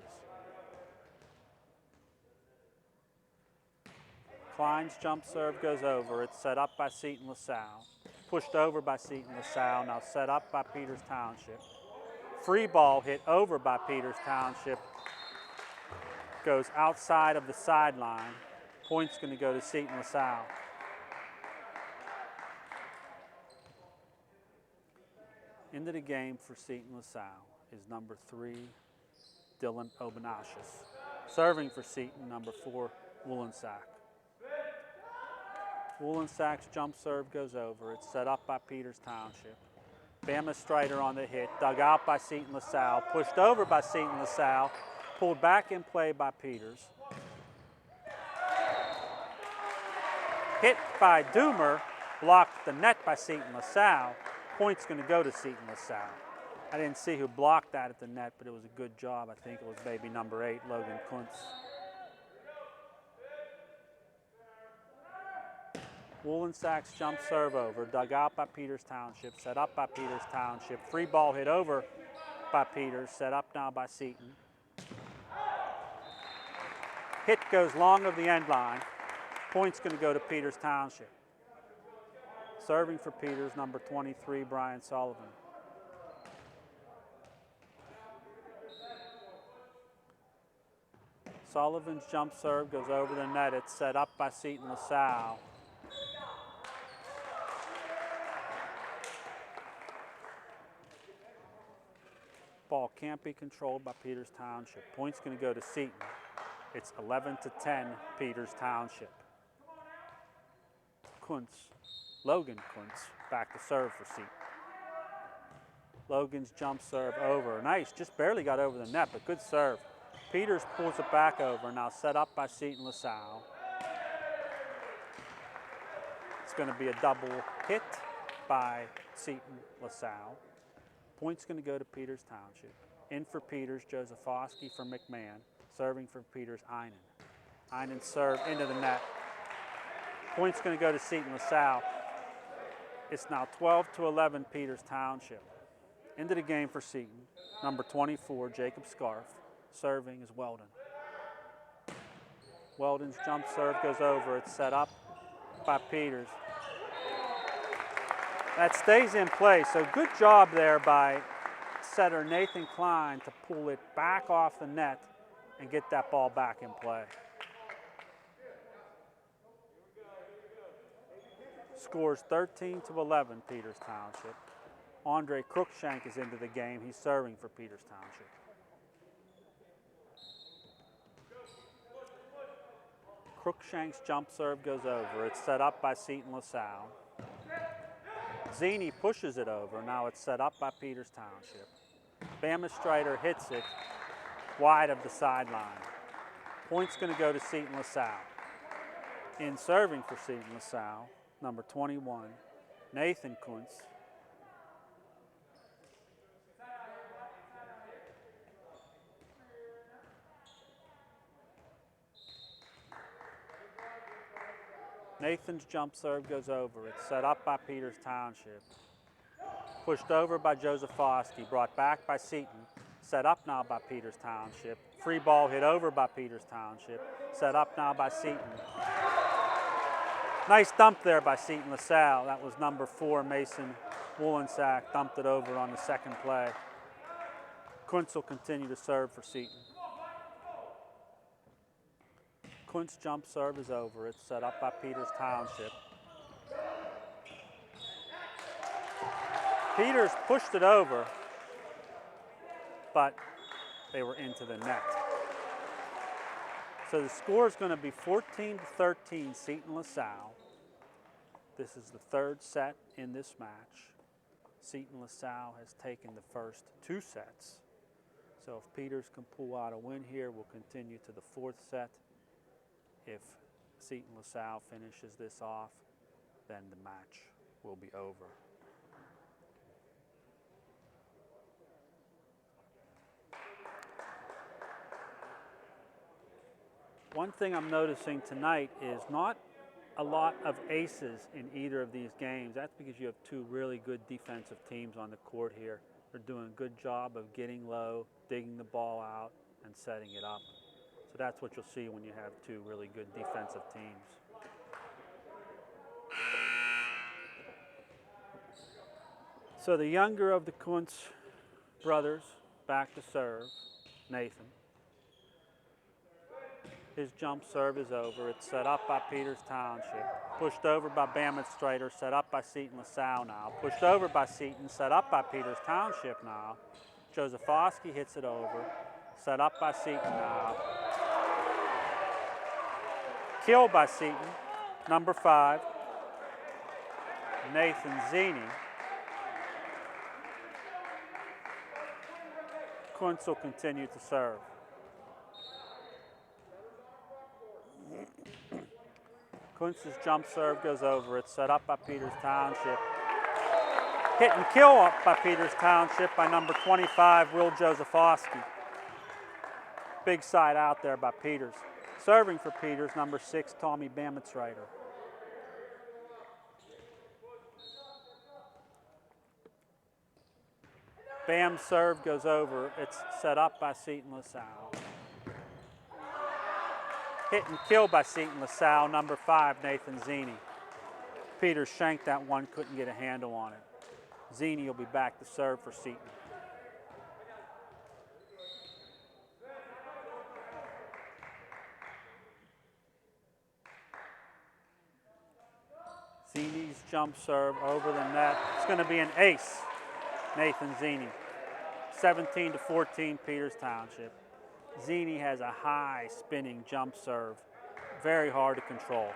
Klein's jump serve goes over. It's set up by Seton LaSalle. Pushed over by Seton LaSalle, now set up by Peters Township. Free ball hit over by Peters Township. Goes outside of the sideline. Point's going to go to Seton LaSalle. Into the game for Seton LaSalle is number 3, Dylan Obanashis. Serving for Seton, number 4, Woollensack. Woollensack's jump serve goes over. It's set up by Peters Township. Bama Strider on the hit, dug out by Seton LaSalle, pushed over by Seton LaSalle, pulled back in play by Peters. Hit by Doomer, blocked the net by Seton LaSalle. Point's going to go to Seton LaSalle. I didn't see who blocked that at the net, but it was a good job. I think it was maybe number 8, Logan Kuntz. Woollensack's jump serve over, dug out by Peters Township, set up by Peters Township. Free ball hit over by Peters, set up now by Seton. Hit goes long of the end line. Point's going to go to Peters Township. Serving for Peters, number 23, Brian Sullivan. Sullivan's jump serve goes over the net. It's set up by Seton LaSalle. Ball can't be controlled by Peters Township. Point's going to go to Seton. It's 11-10 Peters Township. Kuntz, Logan Kuntz, back to serve for Seton. Logan's jump serve over. Nice, just barely got over the net, but good serve. Peters pulls it back over, now set up by Seton LaSalle. It's going to be a double hit by Seton LaSalle. Point's going to go to Peters Township. In for Peters, Josefowski for McMahon. Serving for Peters, Einen. Einen serve into the net. Point's going to go to Seton LaSalle. It's now 12-11 Peters Township. Into the game for Seton. Number 24, Jacob Scarf. Serving is Weldon. Weldon's jump serve goes over. It's set up by Peters. That stays in play, so good job there by setter Nathan Klein to pull it back off the net and get that ball back in play. Scores 13-11 Peters Township. Andre Cruikshank is into the game. He's serving for Peters Township. Cruikshank's jump serve goes over. It's set up by Seton LaSalle. Zini pushes it over. Now it's set up by Peters Township. Bama Strider hits it wide of the sideline. Point's going to go to Seton LaSalle. In serving for Seton LaSalle, number 21, Nathan Kuntz. Nathan's jump serve goes over. It's set up by Peters Township. Pushed over by Josefowski, brought back by Seton. Set up now by Peters Township. Free ball hit over by Peters Township. Set up now by Seton. Nice dump there by Seton LaSalle. That was number 4, Mason Wolensack. Dumped it over on the second play. Kuntz will continue to serve for Seton. Kuntz jump serve is over. It's set up by Peters Township. Peters pushed it over, but they were into the net. So the score is going to be 14-13 Seton LaSalle. This is the third set in this match. Seton LaSalle has taken the first 2 sets. So if Peters can pull out a win here, we'll continue to the 4th set. If Seton LaSalle finishes this off, then the match will be over. One thing I'm noticing tonight is not a lot of aces in either of these games. That's because you have 2 really good defensive teams on the court here. They're doing a good job of getting low, digging the ball out, and setting it up. So that's what you'll see when you have 2 really good defensive teams. So the younger of the Kuntz brothers back to serve, Nathan. His jump serve is over. It's set up by Peters Township. Pushed over by Bama Strider, set up by Seton LaSalle now. Pushed over by Seton, set up by Peters Township now. Josefowski hits it over. Set up by Seton now. Killed by Seton, number 5, Nathan Zini. Kuntz will continue to serve. Kuntz's jump serve goes over. It's set up by Peters Township. Hit and kill up by Peters Township by number 25, Will Josefowski. Big side out there by Peters. Serving for Peters, number 6, Tommy Bamitzreiter. Bam's serve goes over. It's set up by Seton LaSalle. Hit and kill by Seton LaSalle, number 5, Nathan Zini. Peters shanked that one, couldn't get a handle on it. Zini will be back to serve for Seton. Zini's jump serve over the net. It's going to be an ace, Nathan Zini. 17-14 Peters Township. Zini has a high spinning jump serve. Very hard to control.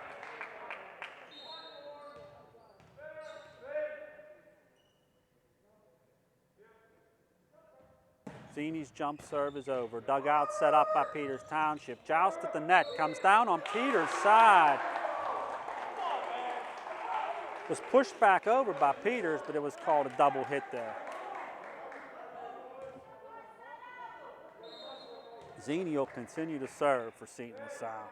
Zini's jump serve is over. Dugout set up by Peters Township. Joust at the net, comes down on Peters' side. Was pushed back over by Peters, but it was called a double hit there. Zini will continue to serve for Seton LaSalle.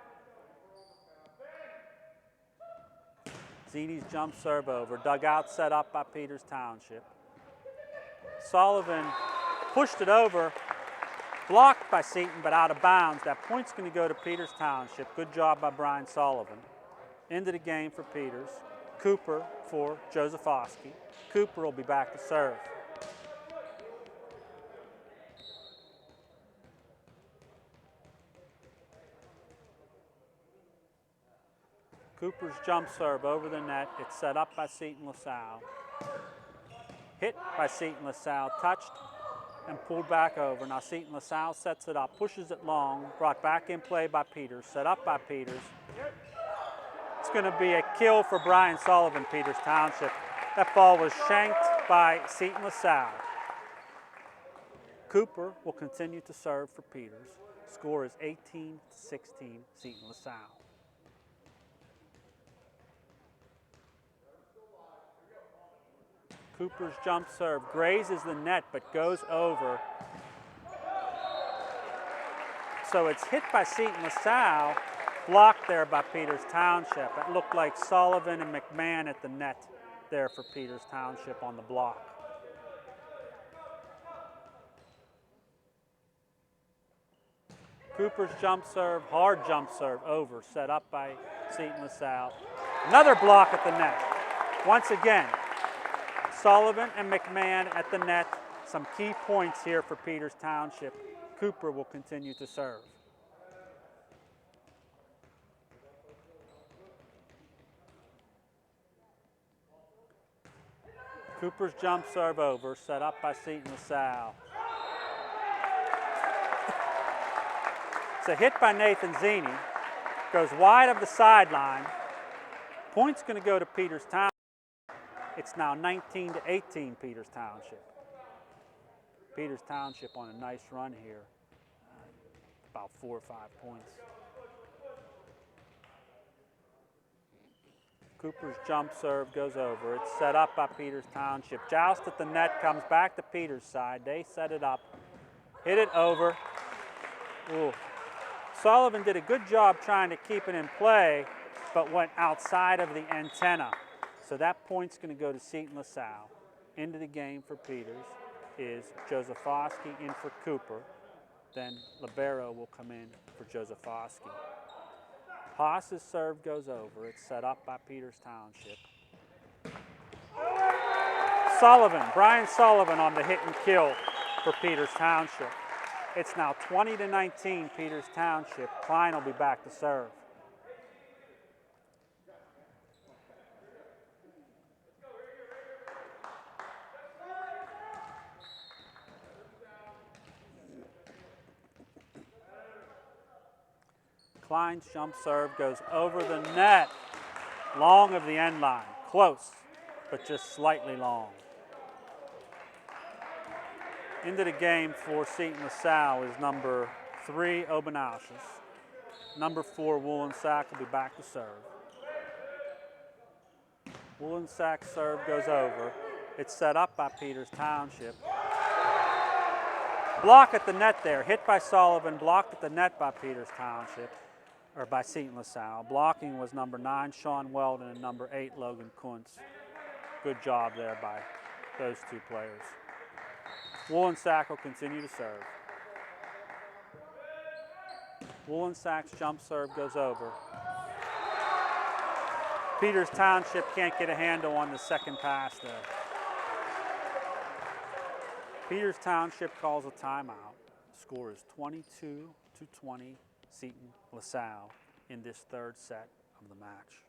Zini's jump serve over. Dugout set up by Peters Township. Sullivan pushed it over, blocked by Seton, but out of bounds. That point's going to go to Peters Township. Good job by Brian Sullivan. Into the game for Peters. Cooper for Josephowski. Cooper will be back to serve. Cooper's jump serve over the net. It's set up by Seton LaSalle. Hit by Seton LaSalle, touched and pulled back over. Now Seton LaSalle sets it up, pushes it long, brought back in play by Peters, set up by Peters. It's going to be a kill for Brian Sullivan, Peters Township. That ball was shanked by Seton LaSalle. Cooper will continue to serve for Peters. Score is 18-16, Seton LaSalle. Cooper's jump serve grazes the net but goes over. So it's hit by Seton LaSalle, blocked there by Peters Township. It looked like Sullivan and McMahon at the net there for Peters Township on the block. Cooper's jump serve, hard jump serve, over, set up by Seton LaSalle. Another block at the net. Once again, Sullivan and McMahon at the net. Some key points here for Peters Township. Cooper will continue to serve. Cooper's jump serve over, set up by Seton LaSalle. It's a hit by Nathan Zini. Goes wide of the sideline. Point's going to go to Peters Township. It's now 19-18 Peters Township. Peters Township on a nice run here. About 4 or 5 points. Cooper's jump serve goes over. It's set up by Peters Township. Joust at the net, comes back to Peters' side. They set it up. Hit it over. Ooh. Sullivan did a good job trying to keep it in play, but went outside of the antenna. So that point's going to go to Seton LaSalle. Into the game for Peters is Josephowski in for Cooper. Then Libero will come in for Josephowski. Haas's serve goes over. It's set up by Peters Township. Sullivan, Brian Sullivan on the hit and kill for Peters Township. It's now 20-19 Peters Township. Klein will be back to serve. Klein's jump serve goes over the net, long of the end line. Close, but just slightly long. Into the game for Seton LaSalle is number 3, Obanauschus. Number 4, Woolensack will be back to serve. Woolensack's serve goes over. It's set up by Peters Township. Block at the net there, hit by Sullivan, blocked at the net by Peters Township. Or by Seton LaSalle. Blocking was number 9, Sean Weldon, and number 8, Logan Kuntz. Good job there by those 2 players. Woolensack will continue to serve. Woolensack's jump serve goes over. Peters Township can't get a handle on the second pass there. Peters Township calls a timeout. The score is 22-20. Seton LaSalle in this 3rd set of the match.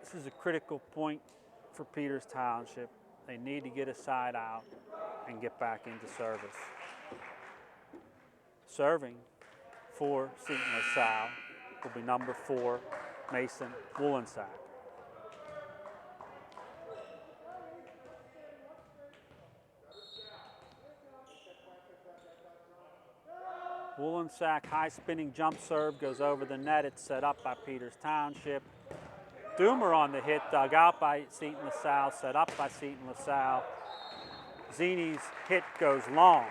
This is a critical point for Peters Township. They need to get a side out and get back into service. Serving for Seton LaSalle will be number 4, Mason Wolensack. Wolensack high spinning jump serve goes over the net. It's set up by Peters Township. Doomer on the hit, dug out by Seton LaSalle, set up by Seton LaSalle. Zini's hit goes long.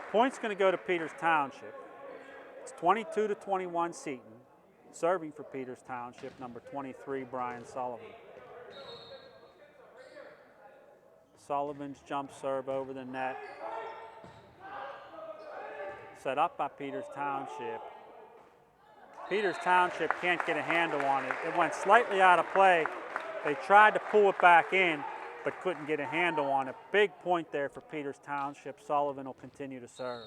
Point's going to go to Peters Township. It's 22-21 Seton. Serving for Peters Township, number 23, Brian Sullivan. Sullivan's jump serve over the net. Set up by Peters Township. Peters Township can't get a handle on it. It went slightly out of play. They tried to pull it back in, but couldn't get a handle on it. Big point there for Peters Township. Sullivan will continue to serve.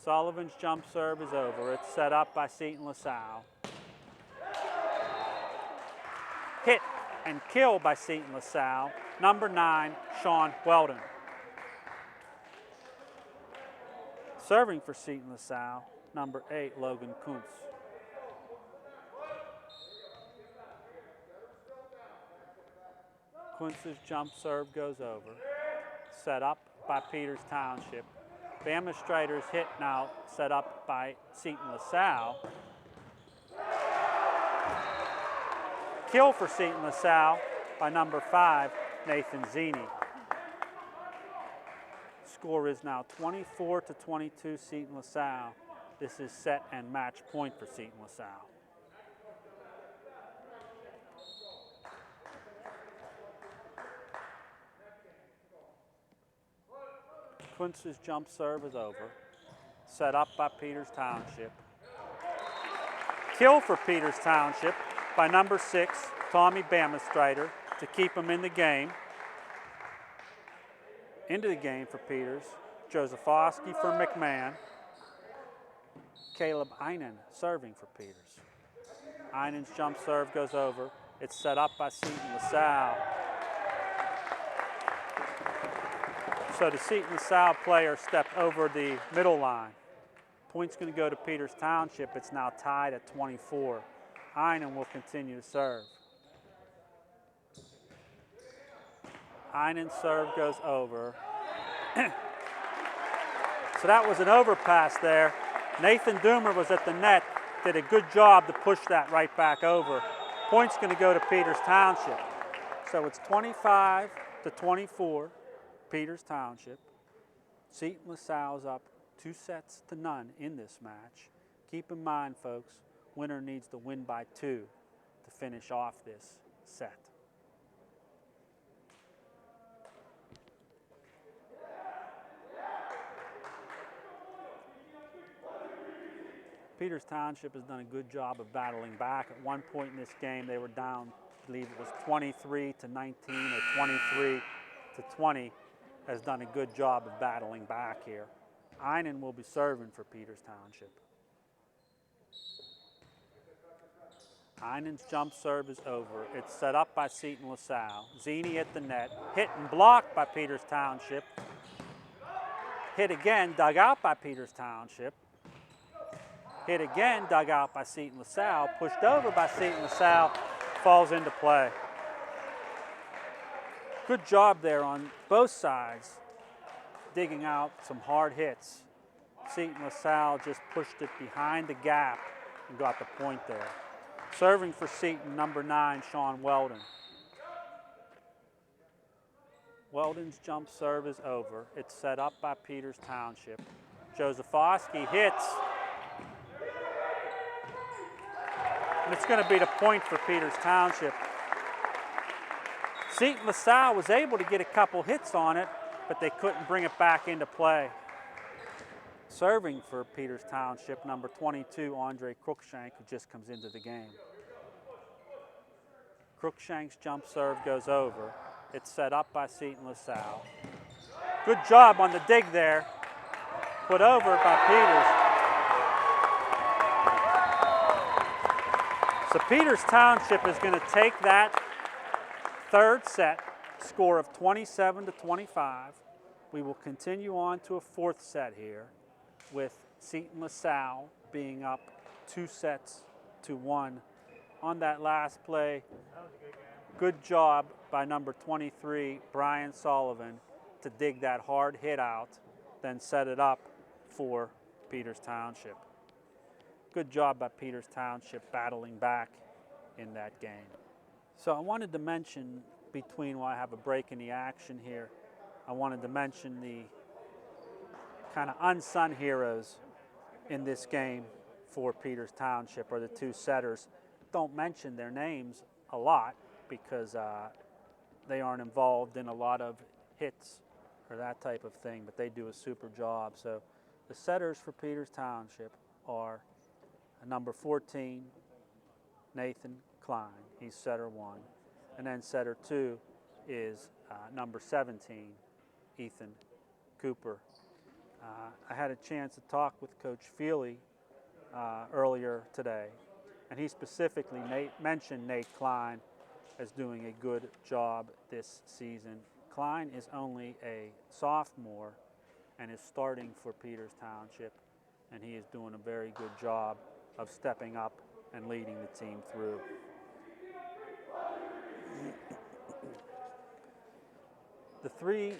Sullivan's jump serve is over. It's set up by Seton LaSalle. Hit and kill by Seton LaSalle. Number 9, Sean Weldon. Serving for Seton LaSalle, number 8, Logan Kuntz. Kuntz's jump serve goes over. Set up by Peters Township. Bamistrator's hit now set up by Seton LaSalle. Kill for Seton LaSalle by number 5, Nathan Zini. Score is now 24-22 Seton LaSalle. This is set and match point for Seton LaSalle. Kuntz's jump serve is over. Set up by Peters Township. Kill for Peters Township by number 6, Tommy Bamistrator, to keep him in the game. Into the game for Peters, Josephowski for McMahon. Caleb Einen serving for Peters. Einen's jump serve goes over. It's set up by Seton LaSalle. So the Seton LaSalle player stepped over the middle line. Point's going to go to Peters Township. It's now tied at 24. Einen will continue to serve. Einen's serve goes over. So that was an overpass there. Nathan Doomer was at the net, did a good job to push that right back over. Point's going to go to Peters Township. So it's 25-24, Peters Township. Seton LaSalle's up 2-0 in this match. Keep in mind, folks, winner needs to win by 2 to finish off this set. Peters Township has done a good job of battling back. At one point in this game, they were down, I believe it was 23-19 or 23-20. Has done a good job of battling back here. Einen will be serving for Peters Township. Einen's jump serve is over. It's set up by Seton LaSalle. Zini at the net. Hit and blocked by Peters Township. Hit again, dug out by Peters Township. Hit again, dug out by Seton LaSalle. Pushed over by Seton LaSalle. Falls into play. Good job there on both sides, digging out some hard hits. Seton LaSalle just pushed it behind the gap and got the point there. Serving for Seton, number 9, Sean Weldon. Weldon's jump serve is over. It's set up by Peters Township. Josephowski hits. And it's going to be the point for Peters Township. Seton LaSalle was able to get a couple hits on it, but they couldn't bring it back into play. Serving for Peters Township, number 22, Andre Cruikshank, who just comes into the game. Cruikshank's jump serve goes over. It's set up by Seton LaSalle. Good job on the dig there. Put over by Peters. So Peters Township is going to take that third set, score of 27-25. We will continue on to a fourth set here. with Seton LaSalle being up 2-1 on that last play. Good job by number 23, Brian Sullivan, to dig that hard hit out, then set it up for Peters Township. Good job by Peters Township battling back in that game. So I wanted to mention, between while I have a break in the action here, I wanted to mention the kind of unsung heroes in this game for Peters Township, or the two setters. Don't mention their names a lot because they aren't involved in a lot of hits or that type of thing, but they do a super job. So the setters for Peters Township are number 14, Nathan Klein. He's setter 1. And then setter 2 is number 17, Ethan Cooper. I had a chance to talk with Coach Feely earlier today, and he specifically mentioned Nate Klein as doing a good job this season. Klein is only a sophomore and is starting for Peters Township, and he is doing a very good job of stepping up and leading the team through. The three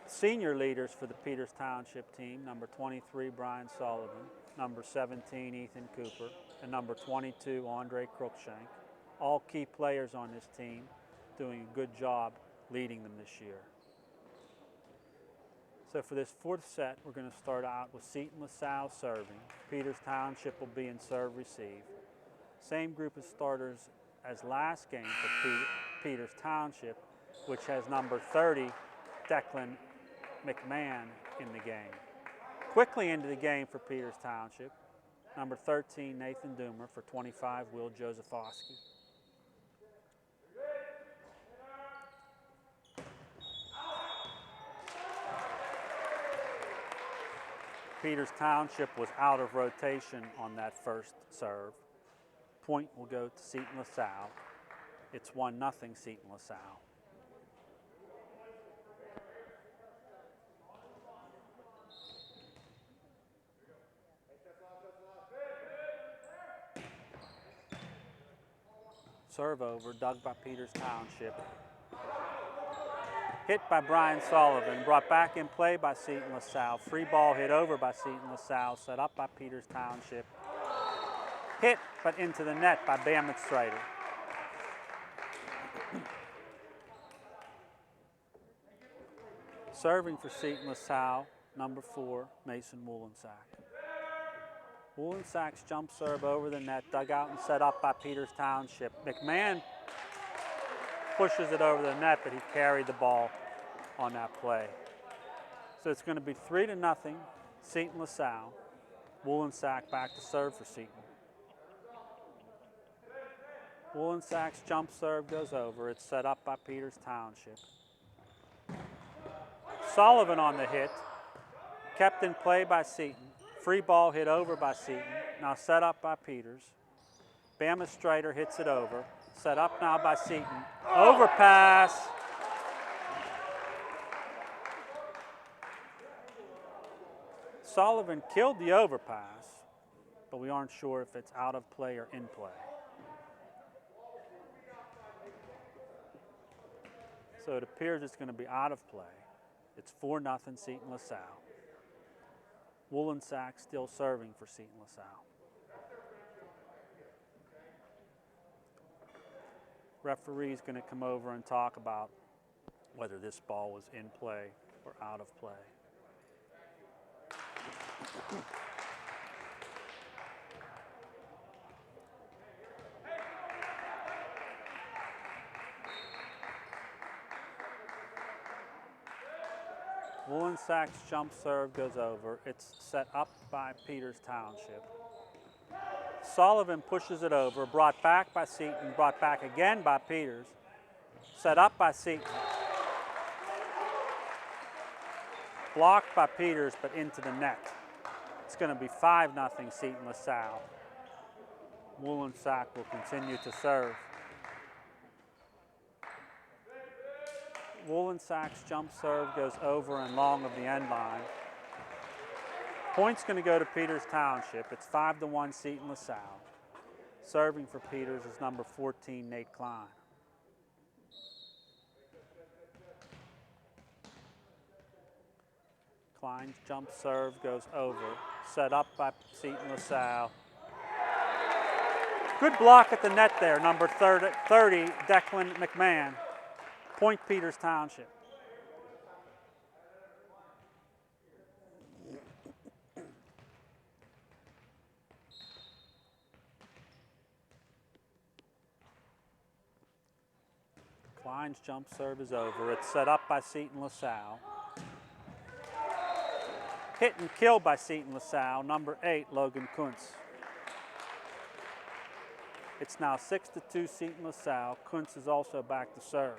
senior leaders for the Peters Township team, number 23, Brian Sullivan, number 17, Ethan Cooper, and number 22, Andre Cruikshank, all key players on this team, doing a good job leading them this year. So for this fourth set, we're going to start out with Seton LaSalle serving. Peters Township will be in serve receive. Same group of starters as last game for Peters Township, which has number 30, Declan McMahon, in the game. Quickly into the game for Peters Township, number 13, Nathan Doomer, for 25, Will Josephowski. Peters Township was out of rotation on that first serve. Point will go to Seton LaSalle. It's 1-0 Seton LaSalle. Serve over, dug by Peters Township. Hit by Brian Sullivan, brought back in play by Seton LaSalle. Free ball hit over by Seton LaSalle, set up by Peters Township. Hit, but into the net by Bam Strider. Serving for Seton LaSalle, number 4, Mason Woollensack. Woollensack's jump serve over the net, dug out and set up by Peters Township. McMahon pushes it over the net, but he carried the ball on that play. So it's going to be 3-0, Seton LaSalle. Woollensack back to serve for Seton. Woollensack's jump serve goes over. It's set up by Peters Township. Sullivan on the hit, kept in play by Seton. Free ball hit over by Seton, now set up by Peters. Bama Strider hits it over, set up now by Seton. Overpass. Sullivan killed the overpass, but we aren't sure if it's out of play or in play. So it appears it's going to be out of play. It's 4-0 Seton LaSalle. Woollensack still serving for Seton LaSalle. Referee's going to come over and talk about whether this ball was in play or out of play. Woollensack's jump serve goes over. It's set up by Peters Township. Sullivan pushes it over, brought back by Seton, brought back again by Peters. Set up by Seton. Blocked by Peters, but into the net. It's going to be 5-0 Seton LaSalle. Woollensack will continue to serve. Woollensack's jump serve goes over and long of the end line. Point's going to go to Peters Township. It's 5-1 Seton LaSalle. Serving for Peters is number 14, Nate Klein. Klein's jump serve goes over. Set up by Seton LaSalle. Good block at the net there, number 30, Declan McMahon. Point Peters Township. Klein's jump serve is over. It's set up by Seton LaSalle. Hit and killed by Seton LaSalle, number 8, Logan Kuntz. It's now 6-2 Seton LaSalle. Kuntz is also back to serve.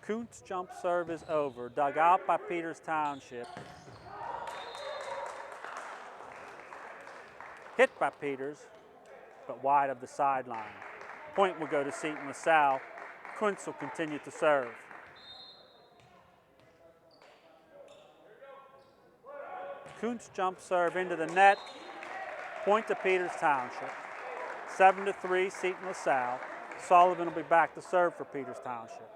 Kuntz jump serve is over. Dug out by Peters Township. Hit by Peters, but wide of the sideline. Point will go to Seton LaSalle. Kuntz will continue to serve. Kuntz jump serve into the net. Point to Peters Township. 7-3 Seton LaSalle. Sullivan will be back to serve for Peters Township.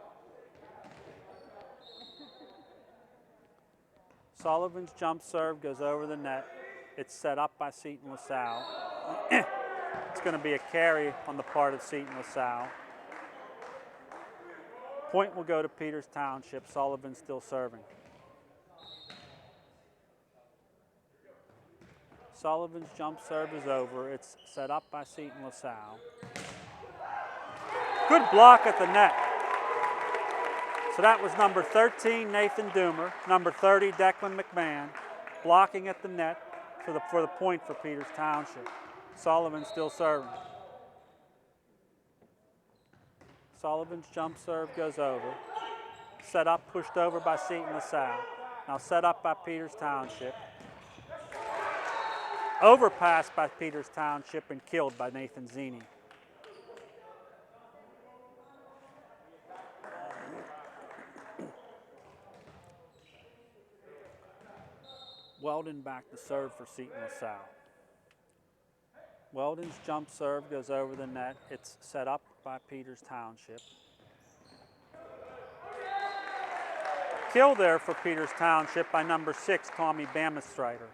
Sullivan's jump serve goes over the net. It's set up by Seton LaSalle. It's going to be a carry on the part of Seton LaSalle. Point will go to Peters Township. Sullivan still serving. Sullivan's jump serve is over. It's set up by Seton LaSalle. Good block at the net. So that was number 13, Nathan Doomer, number 30, Declan McMahon, blocking at the net for the point for Peters Township. Sullivan still serving. Sullivan's jump serve goes over. Set up, pushed over by Seton LaSalle. Now set up by Peters Township. Overpassed by Peters Township and killed by Nathan Zini. Weldon back to serve for Seton LaSalle. Weldon's jump serve goes over the net. It's set up by Peters Township. Kill there for Peters Township by number 6, Tommy Bamastrider.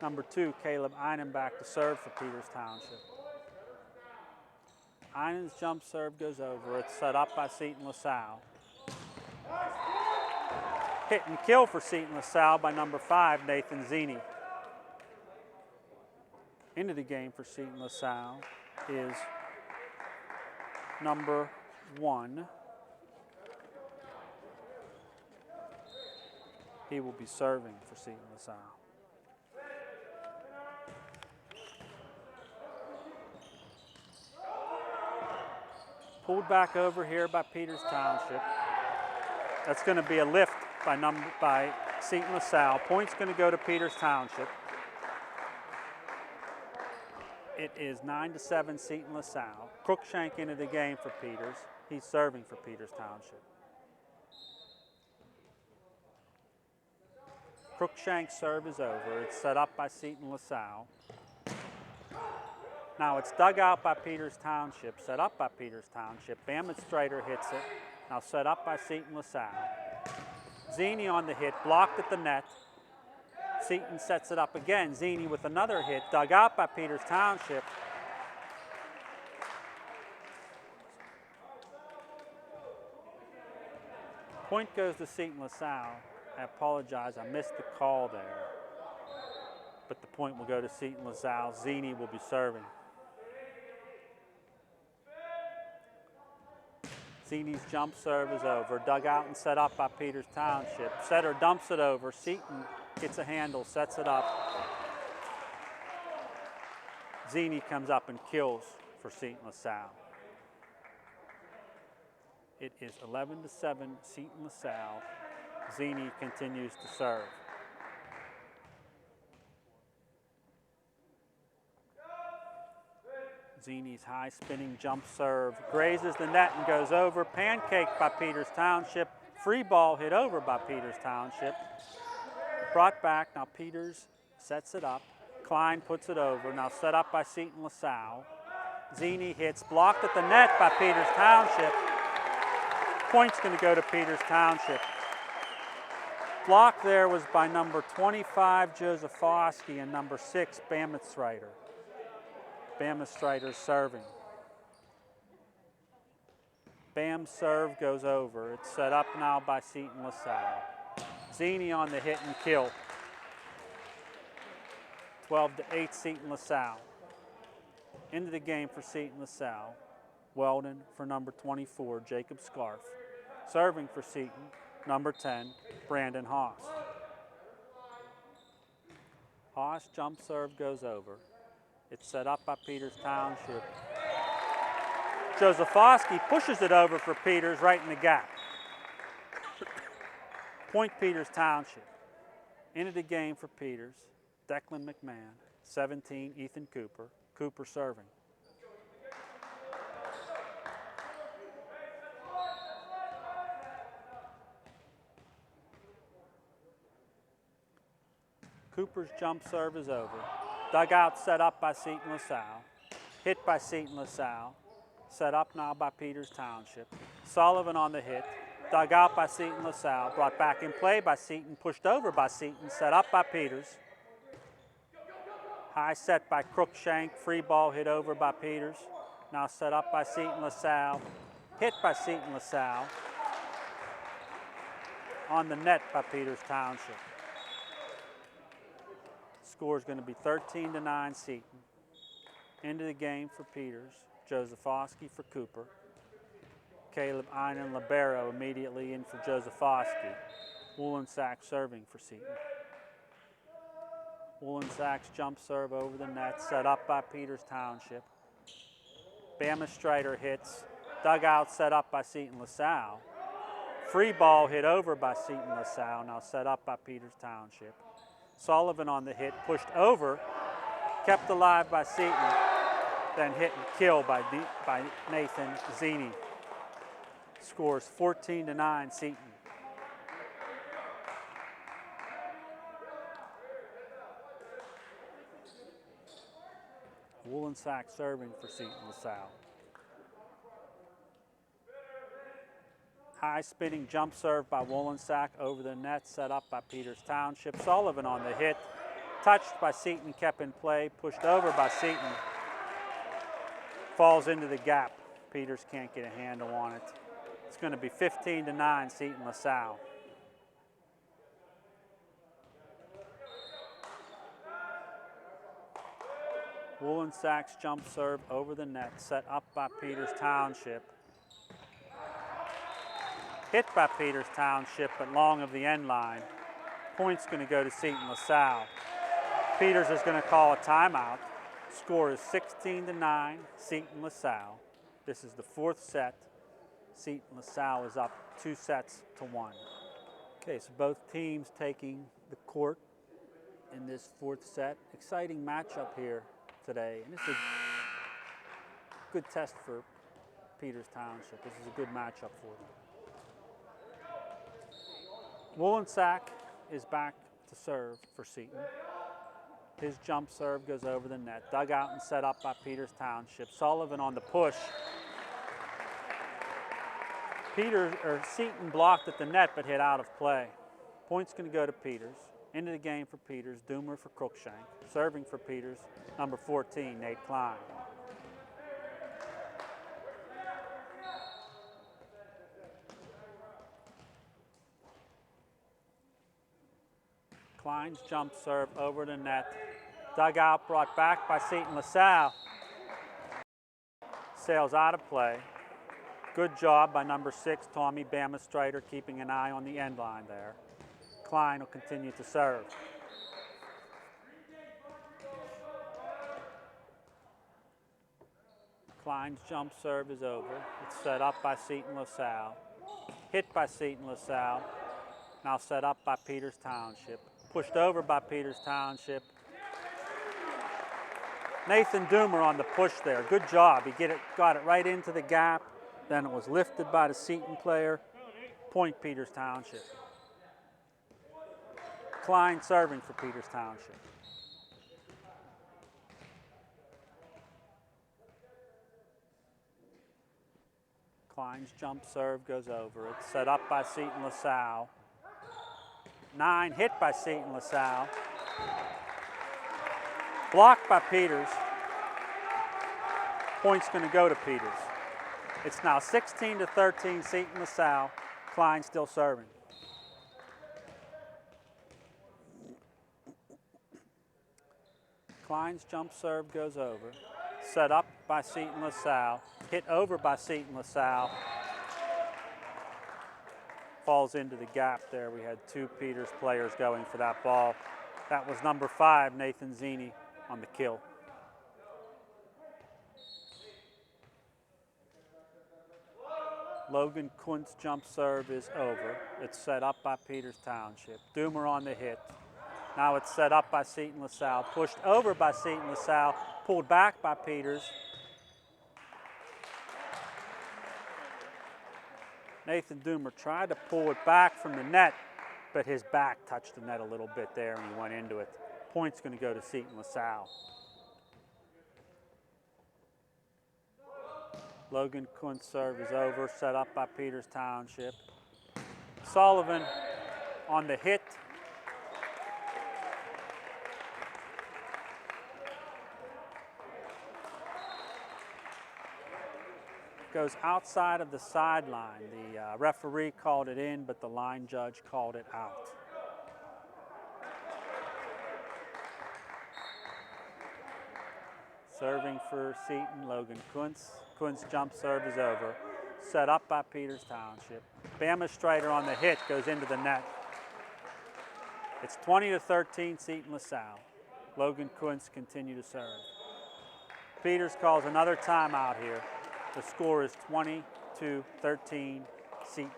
Number 2, Caleb Einen back to serve for Peters Township. Einen's jump serve goes over. It's set up by Seton LaSalle. Hit and kill for Seton LaSalle by number 5, Nathan Zini. Into the game for Seton LaSalle is number 1. He will be serving for Seton LaSalle. Pulled back over here by Peters Township. That's going to be a lift by Seton LaSalle. Point's going to go to Peters Township. It is 9-7 Seton LaSalle. Cruikshank into the game for Peters. He's serving for Peters Township. Cruikshank's serve is over. It's set up by Seton LaSalle. Now it's dug out by Peters Township, set up by Peters Township. Bamastrider hits it. Now set up by Seton LaSalle. Zini on the hit, blocked at the net. Seton sets it up again. Zini with another hit, dug out by Peters Township. Point goes to Seton LaSalle. I apologize, I missed the call there. But the point will go to Seton LaSalle. Zini will be serving. Zini's jump serve is over. Dug out and set up by Peters Township. Setter dumps it over. Seton gets a handle, sets it up. Zini comes up and kills for Seton LaSalle. It is 11-7 Seton LaSalle. Zini continues to serve. Zini's high spinning jump serve grazes the net and goes over. Pancaked by Peters Township. Free ball hit over by Peters Township. Brought back, now Peters sets it up. Klein puts it over, now set up by Seton LaSalle. Zini hits, blocked at the net by Peters Township. Point's going to go to Peters Township. Block there was by number 25, Josephowski, and number 6, Bamistreiter. Bamistreiter serving. Bam's serve goes over. It's set up now by Seton LaSalle. Zini on the hit and kill. 12-8 Seton LaSalle. Into the game for Seton LaSalle. Weldon for number 24, Jacob Scarf. Serving for Seton, number 10, Brandon Haas. Haas jump serve goes over. It's set up by Peters Township. Josephowski pushes it over for Peters right in the gap. Point Peters Township. Into the game for Peters, Declan McMahon. 17, Ethan Cooper. Cooper serving. Cooper's jump serve is over. Dugout set up by Seton LaSalle. Hit by Seton LaSalle. Set up now by Peters Township. Sullivan on the hit. Dug out by Seton LaSalle. Brought back in play by Seton. Pushed over by Seton. Set up by Peters. High set by Crookshank. Free ball hit over by Peters. Now set up by Seton LaSalle. Hit by Seton LaSalle. On the net by Peters Township. Score is going to be 13-9 Seton. Into the game for Peters. Josephowski for Cooper. Caleb Einen libero immediately in for Josephowski. Woollensack serving for Seton. Woollensack's jump serve over the net, set up by Peters Township. Bamistreiter hits. Dugout set up by Seton LaSalle. Free ball hit over by Seton LaSalle, now set up by Peters Township. Sullivan on the hit, pushed over, kept alive by Seton, then hit and kill by Nathan Zini. Scores 14-9 Seton. Woollensack serving for Seton LaSalle. High spinning jump serve by Woollensack over the net, set up by Peters Township. Sullivan on the hit, touched by Seton, kept in play, pushed over by Seton. Falls into the gap. Peters can't get a handle on it. It's going to be 15-9 Seton LaSalle. Woollensack's jump serve over the net, set up by Peters Township. Hit by Peters Township, but long of the end line. Point's going to go to Seton LaSalle. Peters is going to call a timeout. Score is 16-9, Seton LaSalle. This is the fourth set. Seton LaSalle is up 2-1. Okay, so both teams taking the court in this fourth set. Exciting matchup here today, and it's a good test for Peters Township. This is a good matchup for them. Woollensack is back to serve for Seton. His jump serve goes over the net. Dug out and set up by Peters Township. Sullivan on the push. Seton blocked at the net but hit out of play. Point's going to go to Peters. Into the game for Peters. Doomer for Crookshank. Serving for Peters, number 14, Nate Klein. Klein's jump serve over the net. Dugout brought back by Seton LaSalle. Sails out of play. Good job by number 6, Tommy Bamistreiter, keeping an eye on the end line there. Klein will continue to serve. Klein's jump serve is over. It's set up by Seton LaSalle. Hit by Seton LaSalle. Now set up by Peters Township. Pushed over by Peters Township. Nathan Doomer on the push there. Good job. He got it right into the gap. Then it was lifted by the Seton player. Point Peters Township. Klein serving for Peters Township. Klein's jump serve goes over. It's set up by Seton LaSalle. 9 hit by Seton LaSalle. Blocked by Peters. Point's going to go to Peters. It's now 16-13, Seton LaSalle. Klein still serving. Klein's jump serve goes over. Set up by Seton LaSalle. Hit over by Seton LaSalle. Falls into the gap there. We had 2 Peters players going for that ball. That was number 5, Nathan Zini, on the kill. Logan Kuntz jump serve is over. It's set up by Peters Township. Doomer on the hit. Now it's set up by Seton LaSalle. Pushed over by Seton LaSalle. Pulled back by Peters. Nathan Doomer tried to pull it back from the net, but his back touched the net a little bit there and he went into it. Point's going to go to Seton LaSalle. Logan Kuntz serve is over, set up by Peters Township. Sullivan on the hit. Goes outside of the sideline. The referee called it in, but the line judge called it out. Serving for Seton, Logan Kuntz. Kuntz jump serve is over. Set up by Peters Township. Bama Strider on the hit goes into the net. It's 20-13, Seton LaSalle. Logan Kuntz continue to serve. Peters calls another timeout here. The score is 20-13, Seton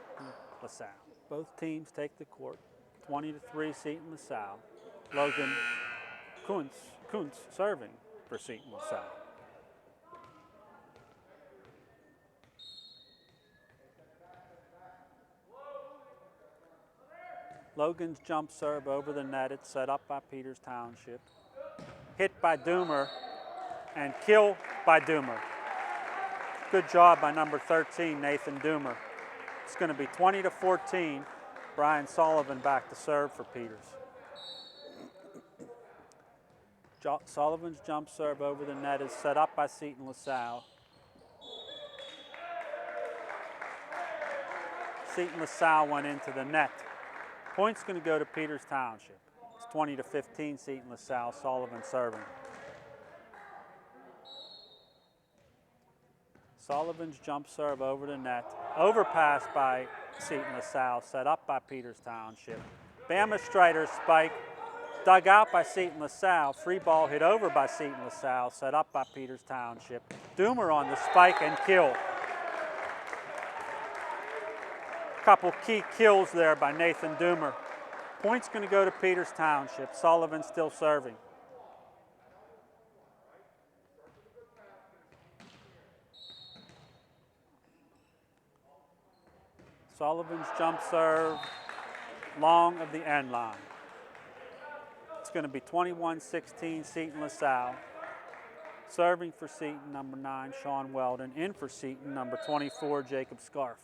LaSalle. Both teams take the court. 20-3, Seton LaSalle. Logan Kuntz serving for Seton LaSalle. Logan's jump serve over the net. It's set up by Peters Township. Hit by Doomer and kill by Doomer. Good job by number 13, Nathan Doomer. It's going to be 20-14. Brian Sullivan back to serve for Peters. Sullivan's jump serve over the net is set up by Seton LaSalle. Seton LaSalle went into the net. Point's going to go to Peters Township. It's 20-15, Seton LaSalle. Sullivan serving. Sullivan's jump serve over the net. Overpass by Seton LaSalle, set up by Peters Township. Bama Strider spike, dug out by Seton LaSalle. Free ball hit over by Seton LaSalle, set up by Peters Township. Doomer on the spike and kill. Couple key kills there by Nathan Doomer. Point's going to go to Peters Township. Sullivan still serving. Sullivan's jump serve, long of the end line. It's going to be 21-16, Seton LaSalle. Serving for Seton, number 9, Sean Weldon. In for Seton, number 24, Jacob Scarf.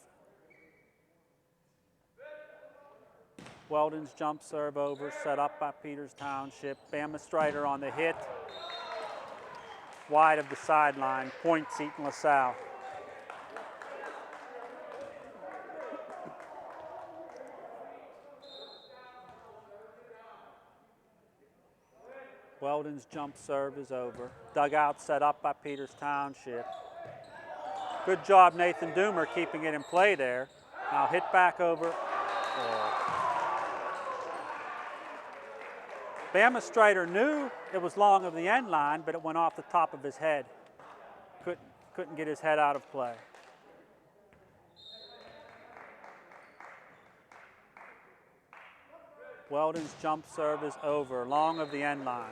Weldon's jump serve over, set up by Peters Township. Bama Strider on the hit. Wide of the sideline, point Seton LaSalle. Weldon's jump serve is over. Dugout set up by Peters Township. Good job, Nathan Doomer, keeping it in play there. Now hit back over. Bama Strider knew it was long of the end line, but it went off the top of his head. Couldn't get his head out of play. Weldon's jump serve is over, long of the end line.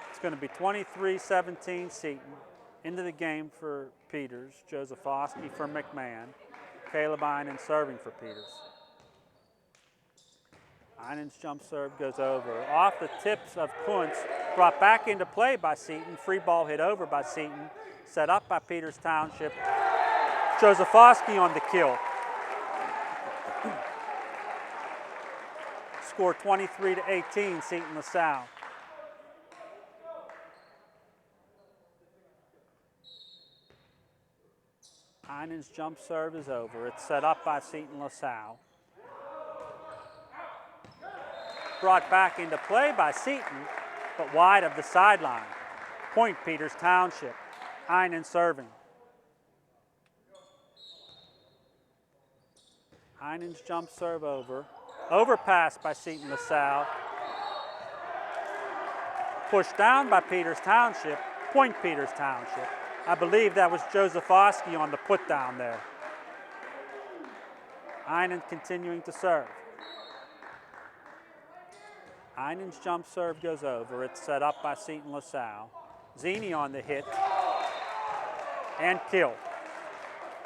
It's It's going to be 23-17 Seton. Into the game for Peters. Joseph Oski for McMahon. Caleb Einen serving for Peters. Einen's jump serve goes over. Off the tips of Kuntz. Brought back into play by Seton. Free ball hit over by Seton. Set up by Peters Township. Joseph Oski on the kill. Score 23-18, Seton LaSalle. Einen's jump serve is over. It's set up by Seton LaSalle. Brought back into play by Seton, but wide of the sideline. Point Peters Township. Einen serving. Einen's jump serve over. Overpass by Seton LaSalle. Pushed down by Peters Township. Point Peters Township. I believe that was Joseph Oski on the put down there. Einen continuing to serve. Einen's jump serve goes over. It's set up by Seton LaSalle. Zini on the hit. And kill.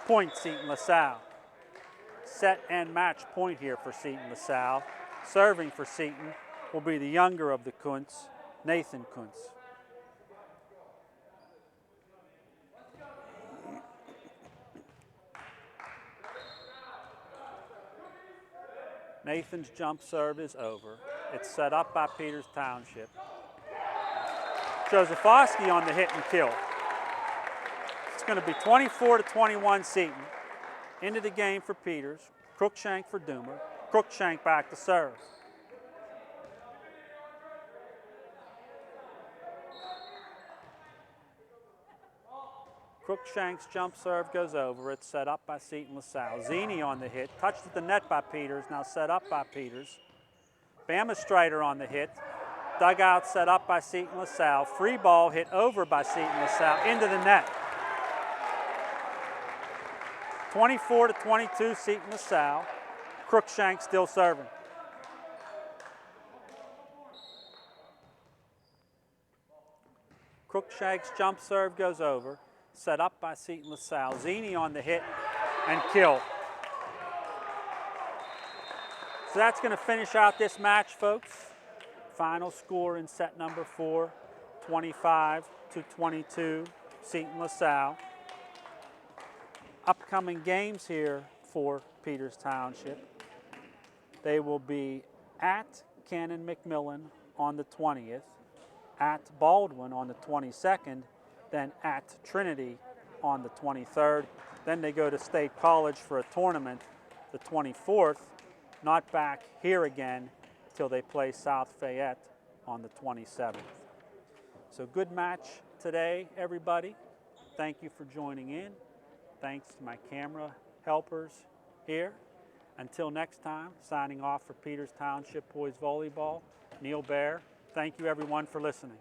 Point Seton LaSalle. Set and match point here for Seton LaSalle. Serving for Seton will be the younger of the Kuntz, Nathan Kuntz. Nathan's jump serve is over. It's set up by Peters Township. Joseph Oski on the hit and kill. It's going to be 24-21 Seton. Into the game for Peters. Cruikshank for Doomer. Cruikshank back to serve. Cruikshank's jump serve goes over. It's set up by Seton LaSalle. Zini on the hit. Touched at the net by Peters. Now set up by Peters. Bama Strider on the hit. Dugout set up by Seton LaSalle. Free ball hit over by Seton LaSalle into the net. 24-22 Seton LaSalle. Cruikshank still serving. Cruikshank's jump serve goes over. Set up by Seton LaSalle. Zini on the hit and kill. So that's going to finish out this match, folks. Final score in set number 4, 25-22, Seton LaSalle. Upcoming games here for Peters Township. They will be at Cannon McMillan on the 20th, at Baldwin on the 22nd, then at Trinity on the 23rd. Then they go to State College for a tournament the 24th, not back here again till they play South Fayette on the 27th. So good match today, everybody. Thank you for joining in. Thanks to my camera helpers here. Until next time, signing off for Peters Township Boys Volleyball, Neil Baer. Thank you everyone for listening.